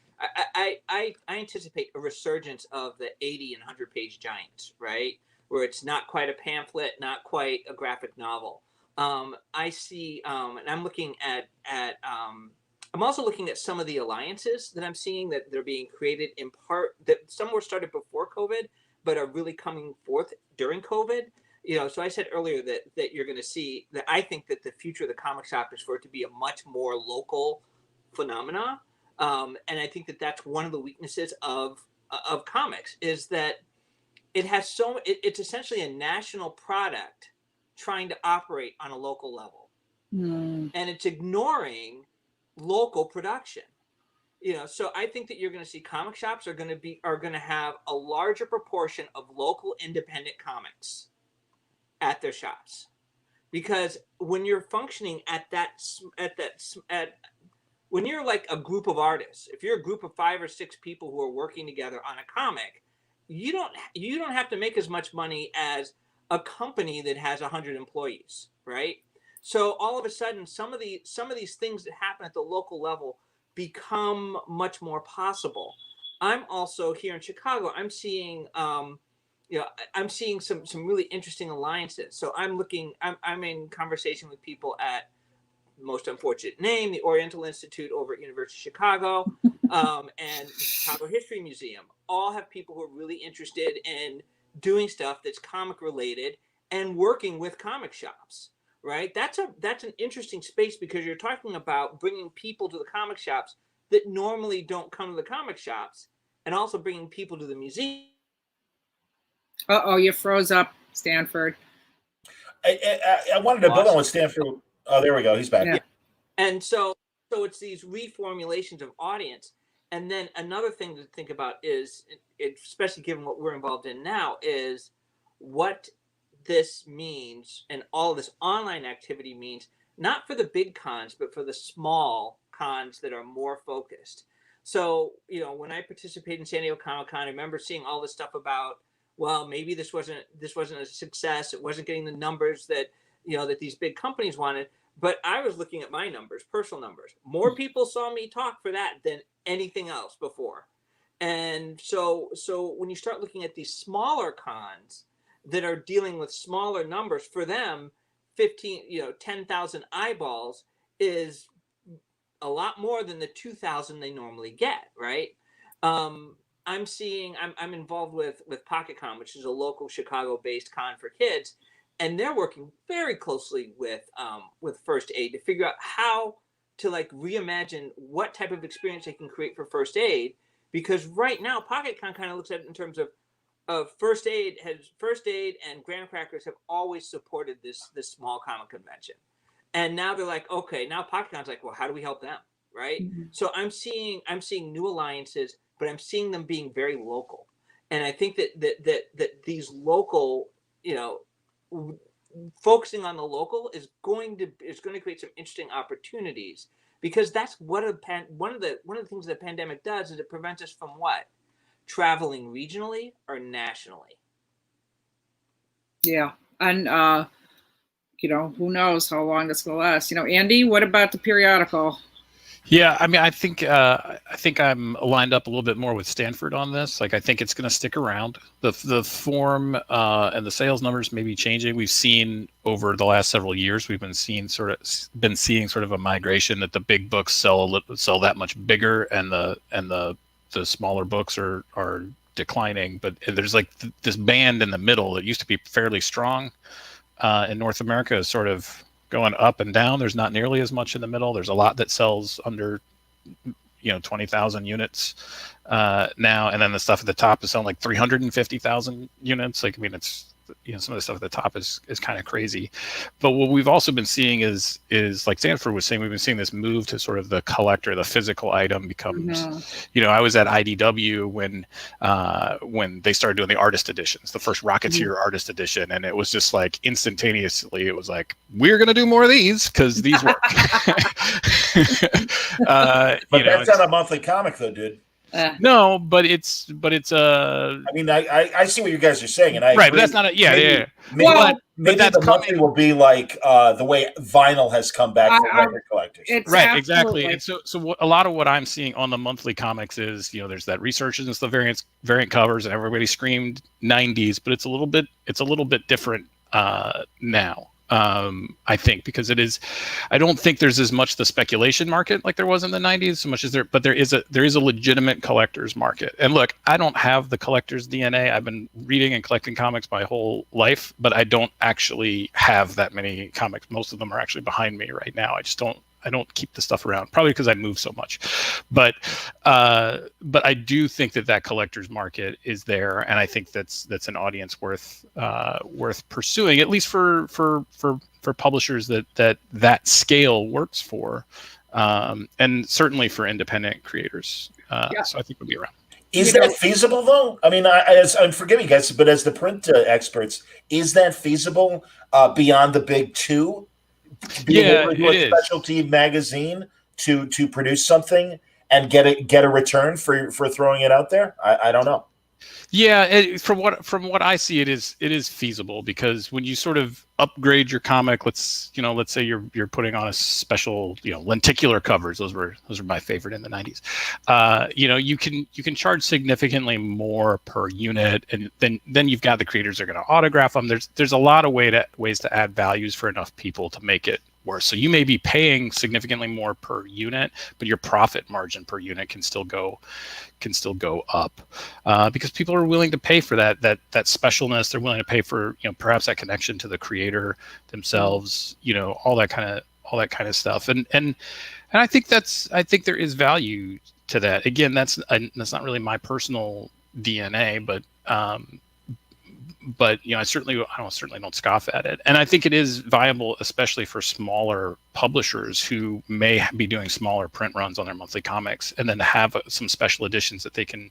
I anticipate a resurgence of the 80 and 100 page giants, right? Where it's not quite a pamphlet, not quite a graphic novel, I see, and I'm looking at I'm also looking at some of the alliances that I'm seeing that they're being created in part, that some were started before COVID, but are really coming forth during COVID. So I said earlier that you're going to see that I think that the future of the comic shop is for it to be a much more local phenomena. And I think that that's one of the weaknesses of comics, is that it's essentially a national product trying to operate on a local level. And it's ignoring local production. So I think that you're going to see comic shops are going to have a larger proportion of local independent comics at their shops, because when you're functioning when you're like a group of artists, if you're a group of 5 or 6 people who are working together on a comic, you don't have to make as much money as a company that has 100 employees, right? So all of a sudden, some of these things that happen at the local level become much more possible. I'm also here in Chicago. I'm seeing, I'm seeing some really interesting alliances. So I'm in conversation with people at, most unfortunate name, the Oriental Institute over at University of Chicago, and the Chicago History Museum. All have people who are really interested in doing stuff that's comic related and working with comic shops. Right, that's an interesting space, because you're talking about bringing people to the comic shops that normally don't come to the comic shops, and also bringing people to the museum. Uh-oh, you froze up, Stanford. I wanted to build on what Stanford. Oh, there we go. He's back. Yeah. And so it's these reformulations of audience. And then another thing to think about is, especially given what we're involved in now, is what this means, and all of this online activity means, not for the big cons, but for the small cons that are more focused. So, when I participated in San Diego Comic-Con, I remember seeing all this stuff about, well, maybe this wasn't a success. It wasn't getting the numbers that, that these big companies wanted. But I was looking at my numbers, personal numbers. More people saw me talk for that than anything else before. And so when you start looking at these smaller cons that are dealing with smaller numbers, for them, 10,000 eyeballs is a lot more than the 2,000 they normally get, right? I'm involved with PocketCon, which is a local Chicago-based con for kids, and they're working very closely with First Aid to figure out how to reimagine what type of experience they can create for First Aid, because right now PocketCon kind of looks at it in terms of First Aid and Graham Crackers have always supported this small comic convention, and now they're like, okay, now PocketCon's like, well, how do we help them, right? Mm-hmm. So I'm seeing new alliances, but I'm seeing them being very local, and I think that these local, focusing on the local is going to create some interesting opportunities, because that's one of the things that the pandemic does is it prevents us from what? Traveling regionally or nationally. Yeah. And who knows how long this will last. Andy, what about the periodical? Yeah, I mean, I think I'm lined up a little bit more with Stanford on this. I think it's going to stick around. The form and the sales numbers may be changing. We've seen over the last several years, we've been seeing sort of a migration that the big books sell that much bigger, and the smaller books are declining. But there's this band in the middle that used to be fairly strong in North America is sort of going up and down. There's not nearly as much in the middle. There's a lot that sells under 20,000 units now, and then the stuff at the top is selling 350,000 units. It's some of the stuff at the top is kind of crazy. But what we've also been seeing is like Stanford was saying, we've been seeing this move to sort of the collector, the physical item becomes, I was at IDW when they started doing the artist editions, the first Rocketeer artist edition. And it was just instantaneously, it was we're going to do more of these because these work. But that's not a monthly comic though, dude. No, but it's I mean, I see what you guys are saying, and I right, agree. but that's not a Maybe that's the monthly will be the way vinyl has come back for record collectors. Right, exactly. And so a lot of what I'm seeing on the monthly comics is there's that research and the variant covers, and everybody screamed 90s, but it's a little bit different now. I think, because I don't think there's as much the speculation market like there was in the 90s, so much as but there is a legitimate collector's market. And look, I don't have the collector's DNA. I've been reading and collecting comics my whole life, but I don't actually have that many comics. Most of them are actually behind me right now. I don't keep the stuff around, probably because I move so much. But I do think that collector's market is there, and I think that's an audience worth pursuing, at least for publishers that scale works for, and certainly for independent creators. So I think we'll be around. Is that feasible, though? I mean, I'm forgiving guys, but as the print experts, is that feasible beyond the big two? Being able to do a specialty magazine to produce something and get a return for throwing it out there? I don't know. Yeah, from what I see, it is feasible, because when you sort of upgrade your comic, let's say you're putting on a special, lenticular covers. Those were my favorite in the 90s. You can charge significantly more per unit, and then you've got the creators are going to autograph them. There's a lot of ways to add values for enough people to make it worse. So you may be paying significantly more per unit, but your profit margin per unit can still go up, because people are willing to pay for that specialness. They're willing to pay for perhaps that connection to the creator themselves, all that kind of stuff. And I think there is value to that. Again, that's not really my personal DNA, but I certainly don't scoff at it. And I think it is viable, especially for smaller publishers who may be doing smaller print runs on their monthly comics, and then to have some special editions that they can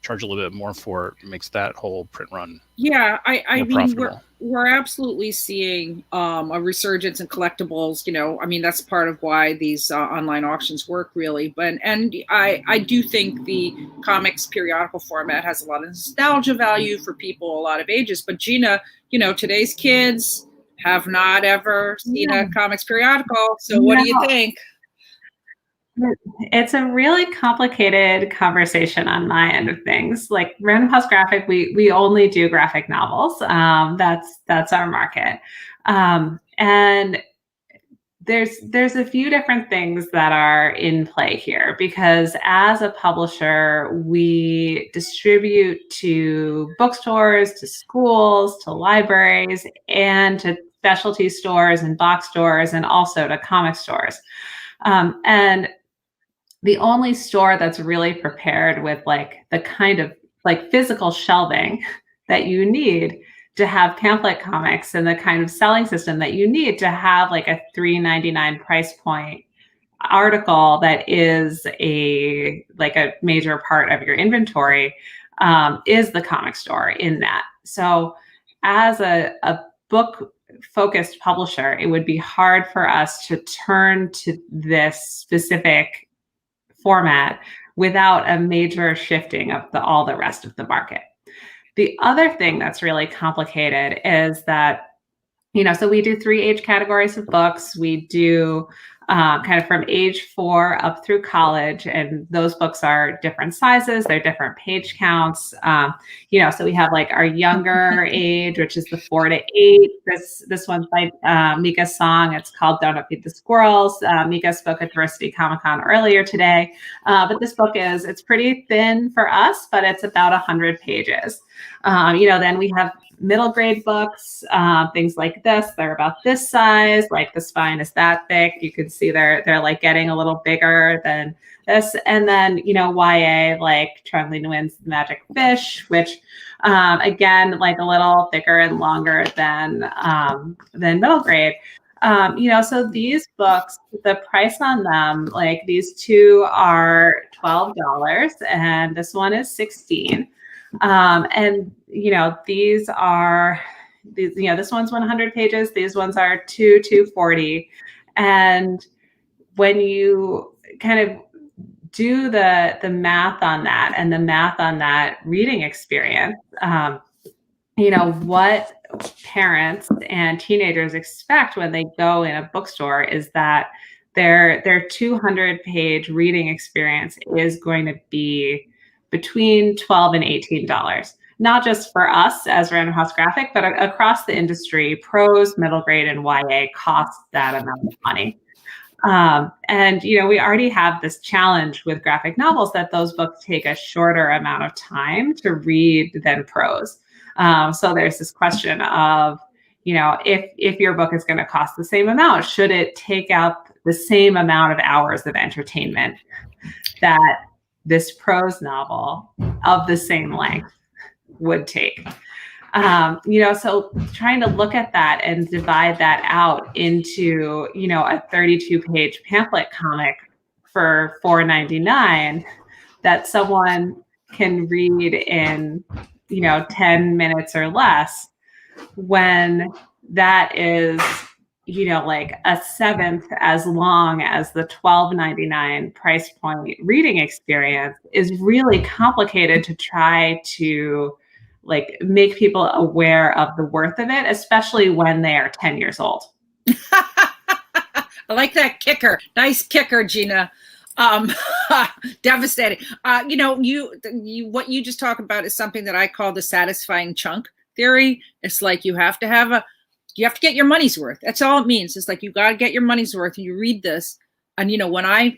charge a little bit more for makes that whole print run. Yeah, I mean, we're absolutely seeing a resurgence in collectibles. I mean, that's part of why these online auctions work, really. But I do think the comics periodical format has a lot of nostalgia value for people a lot of ages. But Gina, today's kids have not ever seen a comics periodical. So what do you think? It's a really complicated conversation on my end of things. Like Random House Graphic, we only do graphic novels. That's our market. And there's a few different things that are in play here, because as a publisher, we distribute to bookstores, to schools, to libraries, and to specialty stores and box stores, and also to comic stores. And the only store that's really prepared with the kind of physical shelving that you need to have pamphlet comics, and the kind of selling system that you need to have a $3.99 price point article that is a major part of your inventory, is the comic store in that. So as a book focused publisher, it would be hard for us to turn to this specific format without a major shifting of all the rest of the market. The other thing that's really complicated is that, so we do 3 age categories of books. We do kind of from age 4 up through college, and those books are different sizes. They're different page counts. So we have our younger age, which is the 4 to 8. This one's by Mika Song. It's called Don't Feed the Squirrels. Mika spoke at Diversity Comic-Con earlier today. But this book it's pretty thin for us, but it's about 100 pages. Then we have middle grade books, things like this. They're about this size, the spine is that thick. You can see they're getting a little bigger than this. And then, YA, like Trembling Winds, Magic Fish, which again, a little thicker and longer than middle grade. So these books, the price on them, these two are $12 and this one is $16. And these are this one's 100 pages. These ones are 240. And when you kind of do the math on that, and the math on that reading experience, what parents and teenagers expect when they go in a bookstore is that their 200-page reading experience is going to be between $12 and $18. not just for us as Random House Graphic, but across the industry, prose, middle grade, and YA cost that amount of money. And, we already have this challenge with graphic novels that those books take a shorter amount of time to read than prose. So there's this question of, if your book is going to cost the same amount, should it take up the same amount of hours of entertainment that this prose novel of the same length would take? So trying to look at that and divide that out into, a 32-page pamphlet comic for $4.99 that someone can read in, 10 minutes or less, when that is, like a seventh as long as the $12.99 price point reading experience, is really complicated to try to make people aware of the worth of it, especially when they are 10 years old. I like that kicker. Nice kicker, Gina. Devastating. You what you just talked about is something that I call the satisfying chunk theory. It's like you have to get your money's worth. That's all it means. It's like you got to get your money's worth. You read this, and when I'm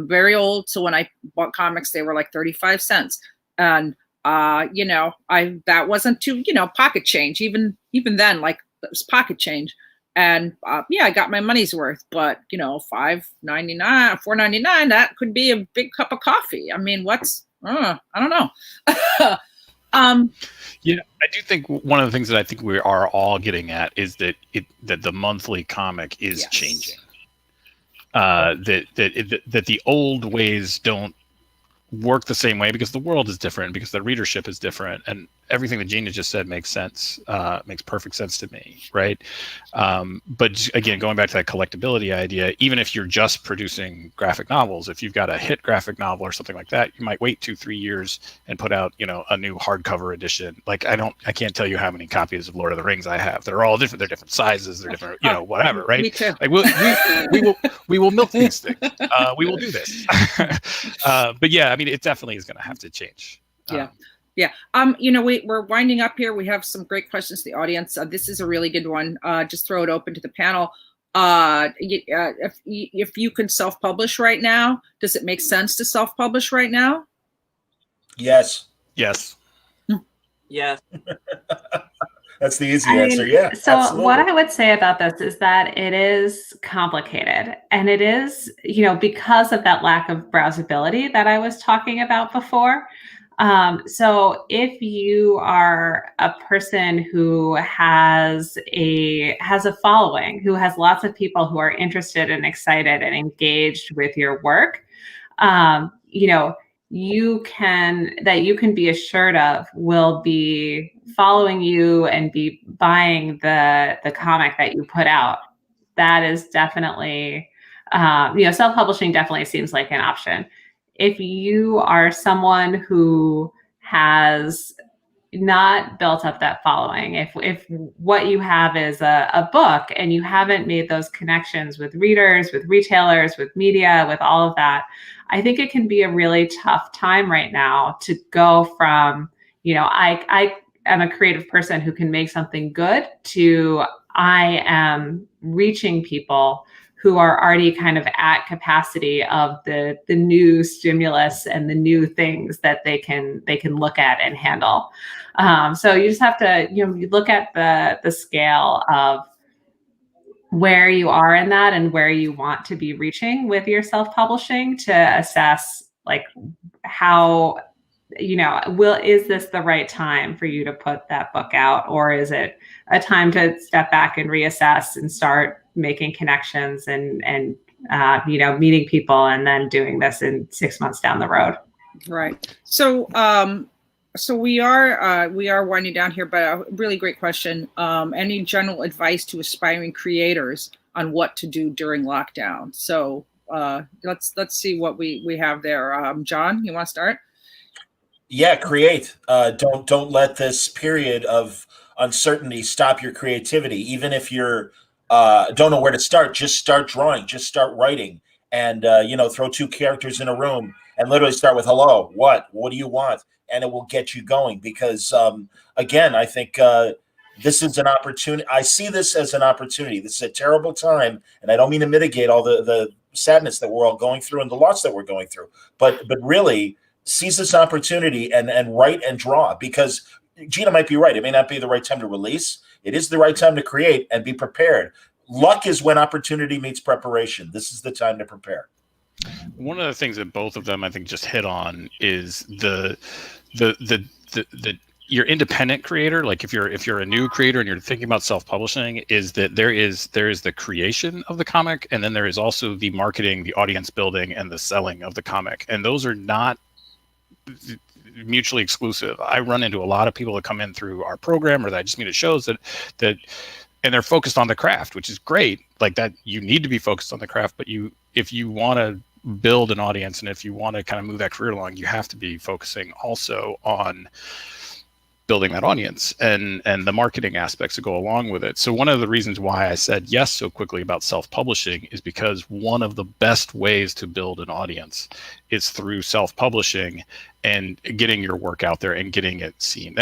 very old, so when I bought comics, they were like 35 cents, and that wasn't too, pocket change. Even then, like, it was pocket change. And I got my money's worth, but $5.99, $4.99, that could be a big cup of coffee. I mean, I don't know. I do think one of the things that I think we are all getting at is that that the monthly comic is changing. That the old ways don't work the same way because the world is different, because the readership is different, and everything that Gina just said makes sense, makes perfect sense to me, right? But again, going back to that collectability idea, even if you're just producing graphic novels, if you've got a hit graphic novel or something like that, you might wait 2-3 years and put out, a new hardcover edition. Like I can't tell you how many copies of Lord of the Rings I have. They're all different. They're different sizes. They're different, whatever, right? Me too. Like we will milk these things. We will do this. But yeah, I mean, it definitely is going to have to change. Yeah. We're winding up here. We have some great questions to the audience. This is a really good one. Just throw it open to the panel. If you can self-publish right now, does it make sense to self-publish right now? Yes. Yes. Yes. That's the easy answer. Yeah. So absolutely. What I would say about this is that it is complicated, and it is, because of that lack of browsability that I was talking about before. So if you are a person who has a following, who has lots of people who are interested and excited and engaged with your work, you can be assured of will be following you and be buying the comic that you put out. That is definitely, self-publishing definitely seems like an option. If you are someone who has not built up that following, if what you have is a book and you haven't made those connections with readers, with retailers, with media, with all of that, I think it can be a really tough time right now to go from, I am a creative person who can make something good, to I am reaching people who are already kind of at capacity of the new stimulus and the new things that they can look at and handle. So you just have to, you look at the scale of where you are in that and where you want to be reaching with your self-publishing to assess like how, is this the right time for you to put that book out, or is it a time to step back and reassess and start making connections and meeting people and then doing this in 6 months down the road? Right. So we are winding down here, but a really great question. Any general advice to aspiring creators on what to do during lockdown? So let's see what we have there. John, you want to start? Yeah, create. Don't let this period of uncertainty stop your creativity. Even if you're don't know where to start, just start drawing, just start writing, and throw two characters in a room and literally start with hello, what do you want? and it will get you going. Because again, I think this is an opportunity. I see this as an opportunity. This is a terrible time, and I don't mean to mitigate all the sadness that we're all going through and the loss that we're going through, but really seize this opportunity and write and draw, because Gina might be right. It may not be the right time to release. It is the right time to create and be prepared. Luck is when opportunity meets preparation. This is the time to prepare. One of the things that both of them I think just hit on is the your independent creator. Like if you're a new creator and you're thinking about self-publishing, is that there is the creation of the comic, and then there is also the marketing, the audience building, and the selling of the comic, and those are not mutually exclusive. I run into a lot of people that come in through our program or that I just meet at shows that and they're focused on the craft, which is great. Like that, you need to be focused on the craft, but if you want to build an audience and if you want to kind of move that career along, you have to be focusing also on building that audience and the marketing aspects that go along with it. So one of the reasons why I said yes so quickly about self-publishing is because one of the best ways to build an audience is through self-publishing and getting your work out there and getting it seen.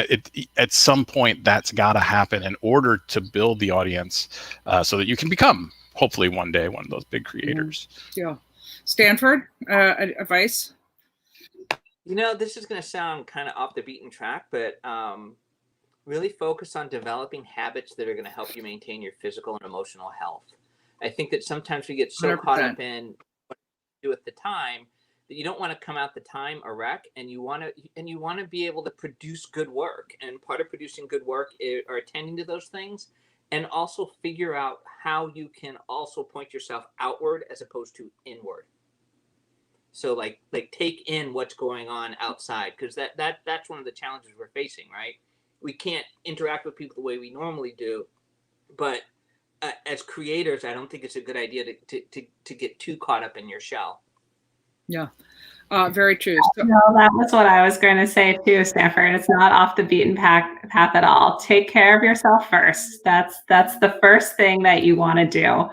At some point, that's got to happen in order to build the audience so that you can become, hopefully one day, one of those big creators. Yeah. Stanford, advice? This is going to sound kind of off the beaten track, but really focus on developing habits that are going to help you maintain your physical and emotional health. I think that sometimes we get so 100%. Caught up in what to do at the time that you don't want to come out the time a wreck, and you want to be able to produce good work. And part of producing good work are attending to those things, and also figure out how you can also point yourself outward as opposed to inward. So like take in what's going on outside, because that's one of the challenges we're facing, right? We can't interact with people the way we normally do, but as creators, I don't think it's a good idea to get too caught up in your shell. Yeah, very true. So, no, that was what I was going to say too, Stanford. It's not off the beaten path at all. Take care of yourself first. That's the first thing that you want to do.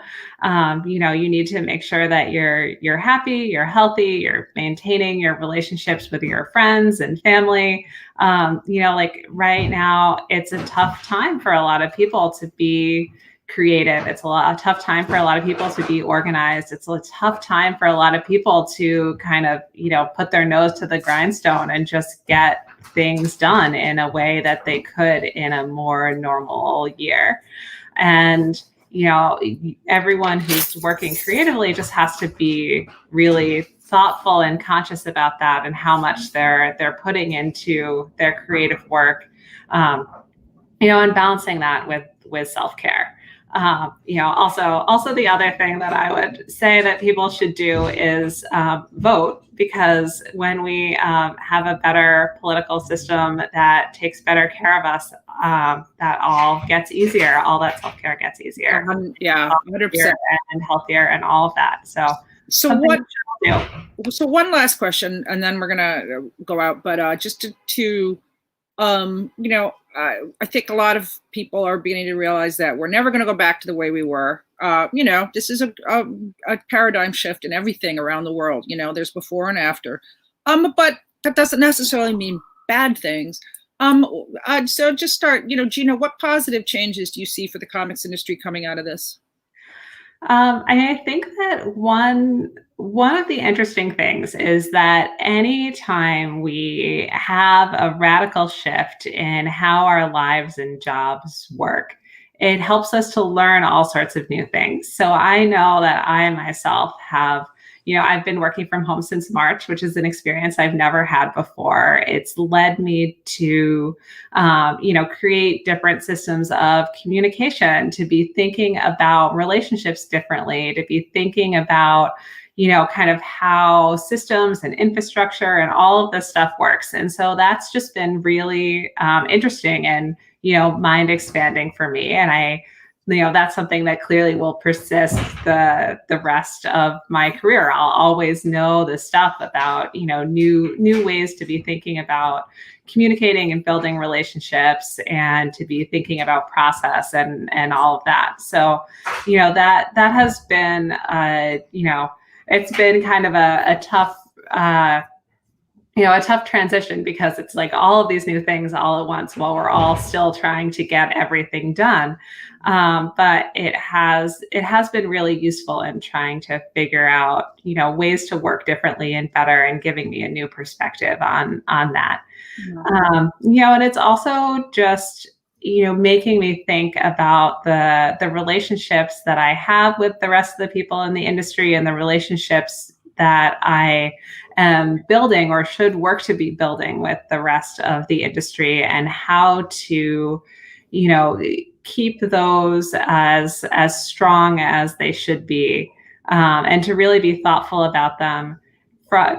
You need to make sure that you're happy, you're healthy, you're maintaining your relationships with your friends and family. Like right now, it's a tough time for a lot of people to be creative. It's a tough time for a lot of people to be organized. It's a tough time for a lot of people to kind of, put their nose to the grindstone and just get things done in a way that they could in a more normal year. And, everyone who's working creatively just has to be really thoughtful and conscious about that and how much they're putting into their creative work, and balancing that with self-care. Also the other thing that I would say that people should do is vote, because when we have a better political system that takes better care of us, that all gets easier. All that self-care gets easier. Yeah, 100%. And healthier and all of that. So one last question, and then we're gonna go out. But just to I think a lot of people are beginning to realize that we're never going to go back to the way we were. This is a paradigm shift in everything around the world. There's before and after. But that doesn't necessarily mean bad things. So just start, Gina, what positive changes do you see for the comics industry coming out of this? I think that one of the interesting things is that anytime we have a radical shift in how our lives and jobs work, it helps us to learn all sorts of new things. So I know that I myself have, I've been working from home since March, which is an experience I've never had before. It's led me to, create different systems of communication, to be thinking about relationships differently, to be thinking about, kind of how systems and infrastructure and all of this stuff works. And so that's just been really interesting and, mind expanding for me. And that's something that clearly will persist the rest of my career. I'll always know the stuff about, new ways to be thinking about communicating and building relationships, and to be thinking about process and all of that. So, that has been, it's been kind of a tough, a tough transition, because it's like all of these new things all at once while we're all still trying to get everything done. But it has been really useful in trying to figure out, ways to work differently and better, and giving me a new perspective on that. And it's also just, making me think about the relationships that I have with the rest of the people in the industry, and the relationships that I am building or should work to be building with the rest of the industry, and how to, keep those as strong as they should be, and to really be thoughtful about them,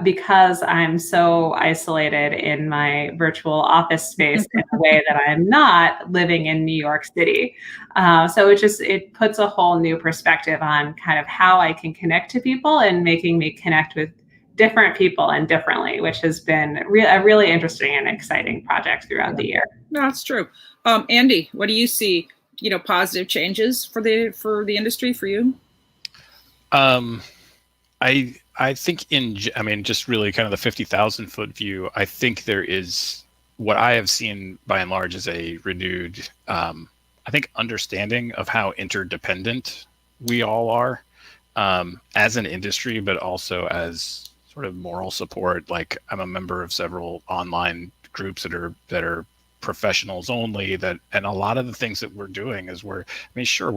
because I'm so isolated in my virtual office space in a way that I'm not living in New York City. So it puts a whole new perspective on kind of how I can connect to people, and making me connect with different people and differently, which has been a really interesting and exciting project throughout the year. No, that's true. Andy, what do you see, positive changes for the industry for you? I think just really kind of the 50,000 foot view, I think there is, what I have seen by and large, is a renewed, I think, understanding of how interdependent we all are, as an industry, but also as sort of moral support. Like, I'm a member of several online groups that are professionals only, and a lot of the things that we're doing is we're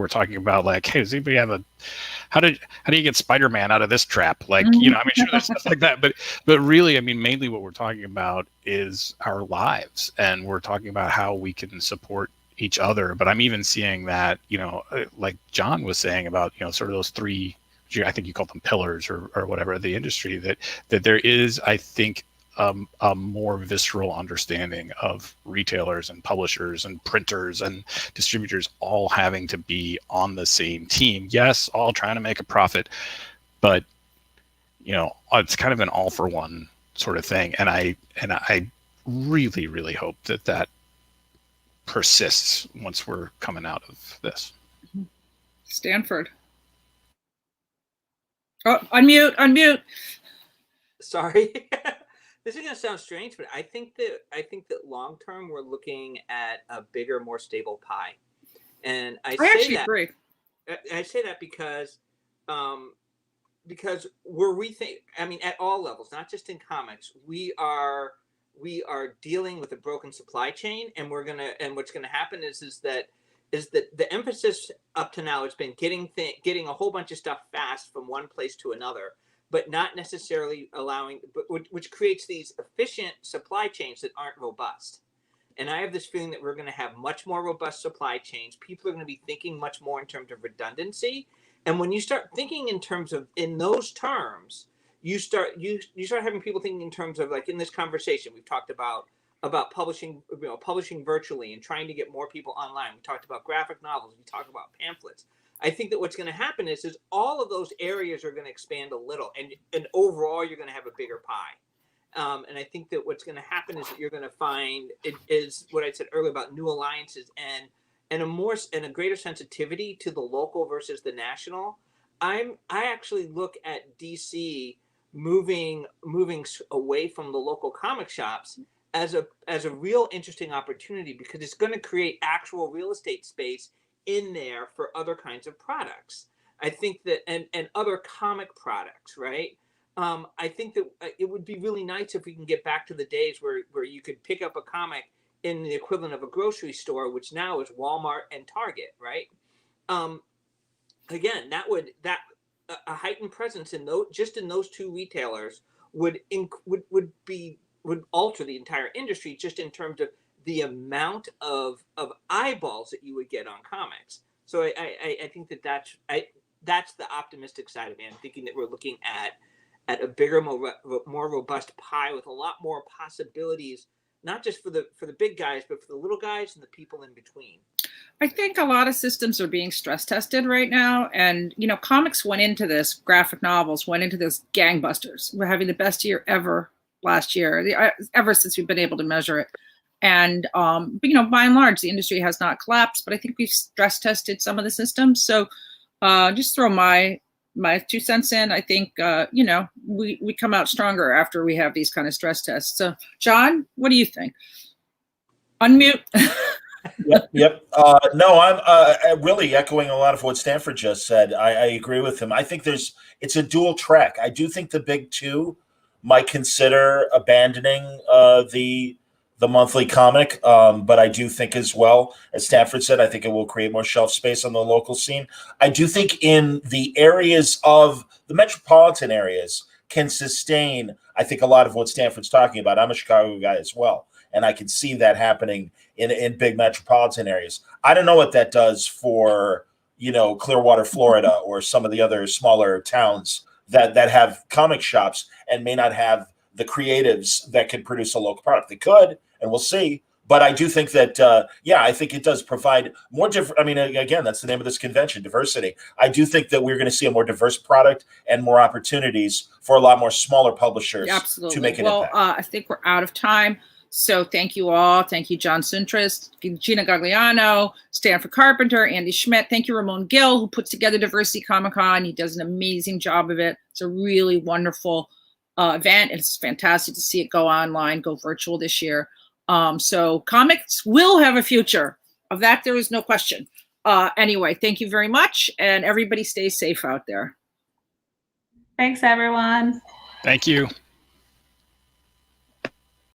talking about, like, hey, does anybody have how do you get Spider-Man out of this trap? Like, sure, there's stuff like that, but really, mainly what we're talking about is our lives, and we're talking about how we can support each other. But I'm even seeing that, like John was saying about, sort of those three, I think you call them pillars or whatever, of the industry, that there is, I think, a more visceral understanding of retailers and publishers and printers and distributors all having to be on the same team. Yes, all trying to make a profit, but it's kind of an all for one sort of thing. And I really, really hope that persists once we're coming out of this. Stanford. Oh, unmute. Sorry. This is going to sound strange, but I think that long term we're looking at a bigger, more stable pie, and I actually agree. I say that because we're at all levels, not just in comics. We are dealing with a broken supply chain, and what's gonna happen is that the emphasis up to now has been getting a whole bunch of stuff fast from one place to another, but not necessarily which creates these efficient supply chains that aren't robust. And I have this feeling that we're going to have much more robust supply chains. People are going to be thinking much more in terms of redundancy. And when you start thinking in those terms, you start having people thinking in terms of, like, in this conversation, we've talked about publishing virtually and trying to get more people online. We talked about graphic novels. We talked about pamphlets. I think that what's going to happen is all of those areas are going to expand a little, and overall you're going to have a bigger pie. And I think that what's going to happen is that you're going to find it is what I said earlier about new alliances and a greater sensitivity to the local versus the national. I actually look at DC moving away from the local comic shops as a real interesting opportunity, because it's going to create actual real estate space in there for other kinds of products. I think that and other comic products, right? I think that it would be really nice if we can get back to the days where you could pick up a comic in the equivalent of a grocery store, which now is Walmart and Target, right? Again, a heightened presence in those two retailers would alter the entire industry, just in terms of the amount of eyeballs that you would get on comics. So I think that's the optimistic side of it. I'm thinking that we're looking at a bigger, more robust pie with a lot more possibilities, not just for the big guys, but for the little guys and the people in between. I think a lot of systems are being stress tested right now. And, comics went into this, graphic novels went into this gangbusters. We're having the best year ever last year, ever since we've been able to measure it. And, but, by and large, the industry has not collapsed, but I think we've stress tested some of the systems. So just throw my my 2 cents in. I think, we come out stronger after we have these kind of stress tests. So, John, what do you think? Unmute. Yep. No, I'm really echoing a lot of what Stanford just said. I agree with him. I think it's a dual track. I do think the big two might consider abandoning the monthly comic, but I do think as well, as Stanford said, I think it will create more shelf space on the local scene. I do think in the areas of the metropolitan areas can sustain, I think, a lot of what Stanford's talking about. I'm a Chicago guy as well, and I can see that happening in big metropolitan areas. I don't know what that does for, Clearwater, Florida, or some of the other smaller towns that have comic shops and may not have the creatives that can produce a local product. They could, and we'll see. But I do think that, I think it does provide more different. I mean, again, that's the name of this convention, diversity. I do think that we're going to see a more diverse product and more opportunities for a lot more smaller publishers to make an impact. I think we're out of time. So thank you all. Thank you, John Siuntres, Gina Gagliano, Stanford Carpenter, Andy Schmidt. Thank you, Ramon Gill, who puts together Diversity Comic Con. He does an amazing job of it. It's a really wonderful event. It's fantastic to see it go online, go virtual this year. So comics will have a future. Of that, there is no question. Anyway, thank you very much. And everybody stay safe out there. Thanks, everyone. Thank you.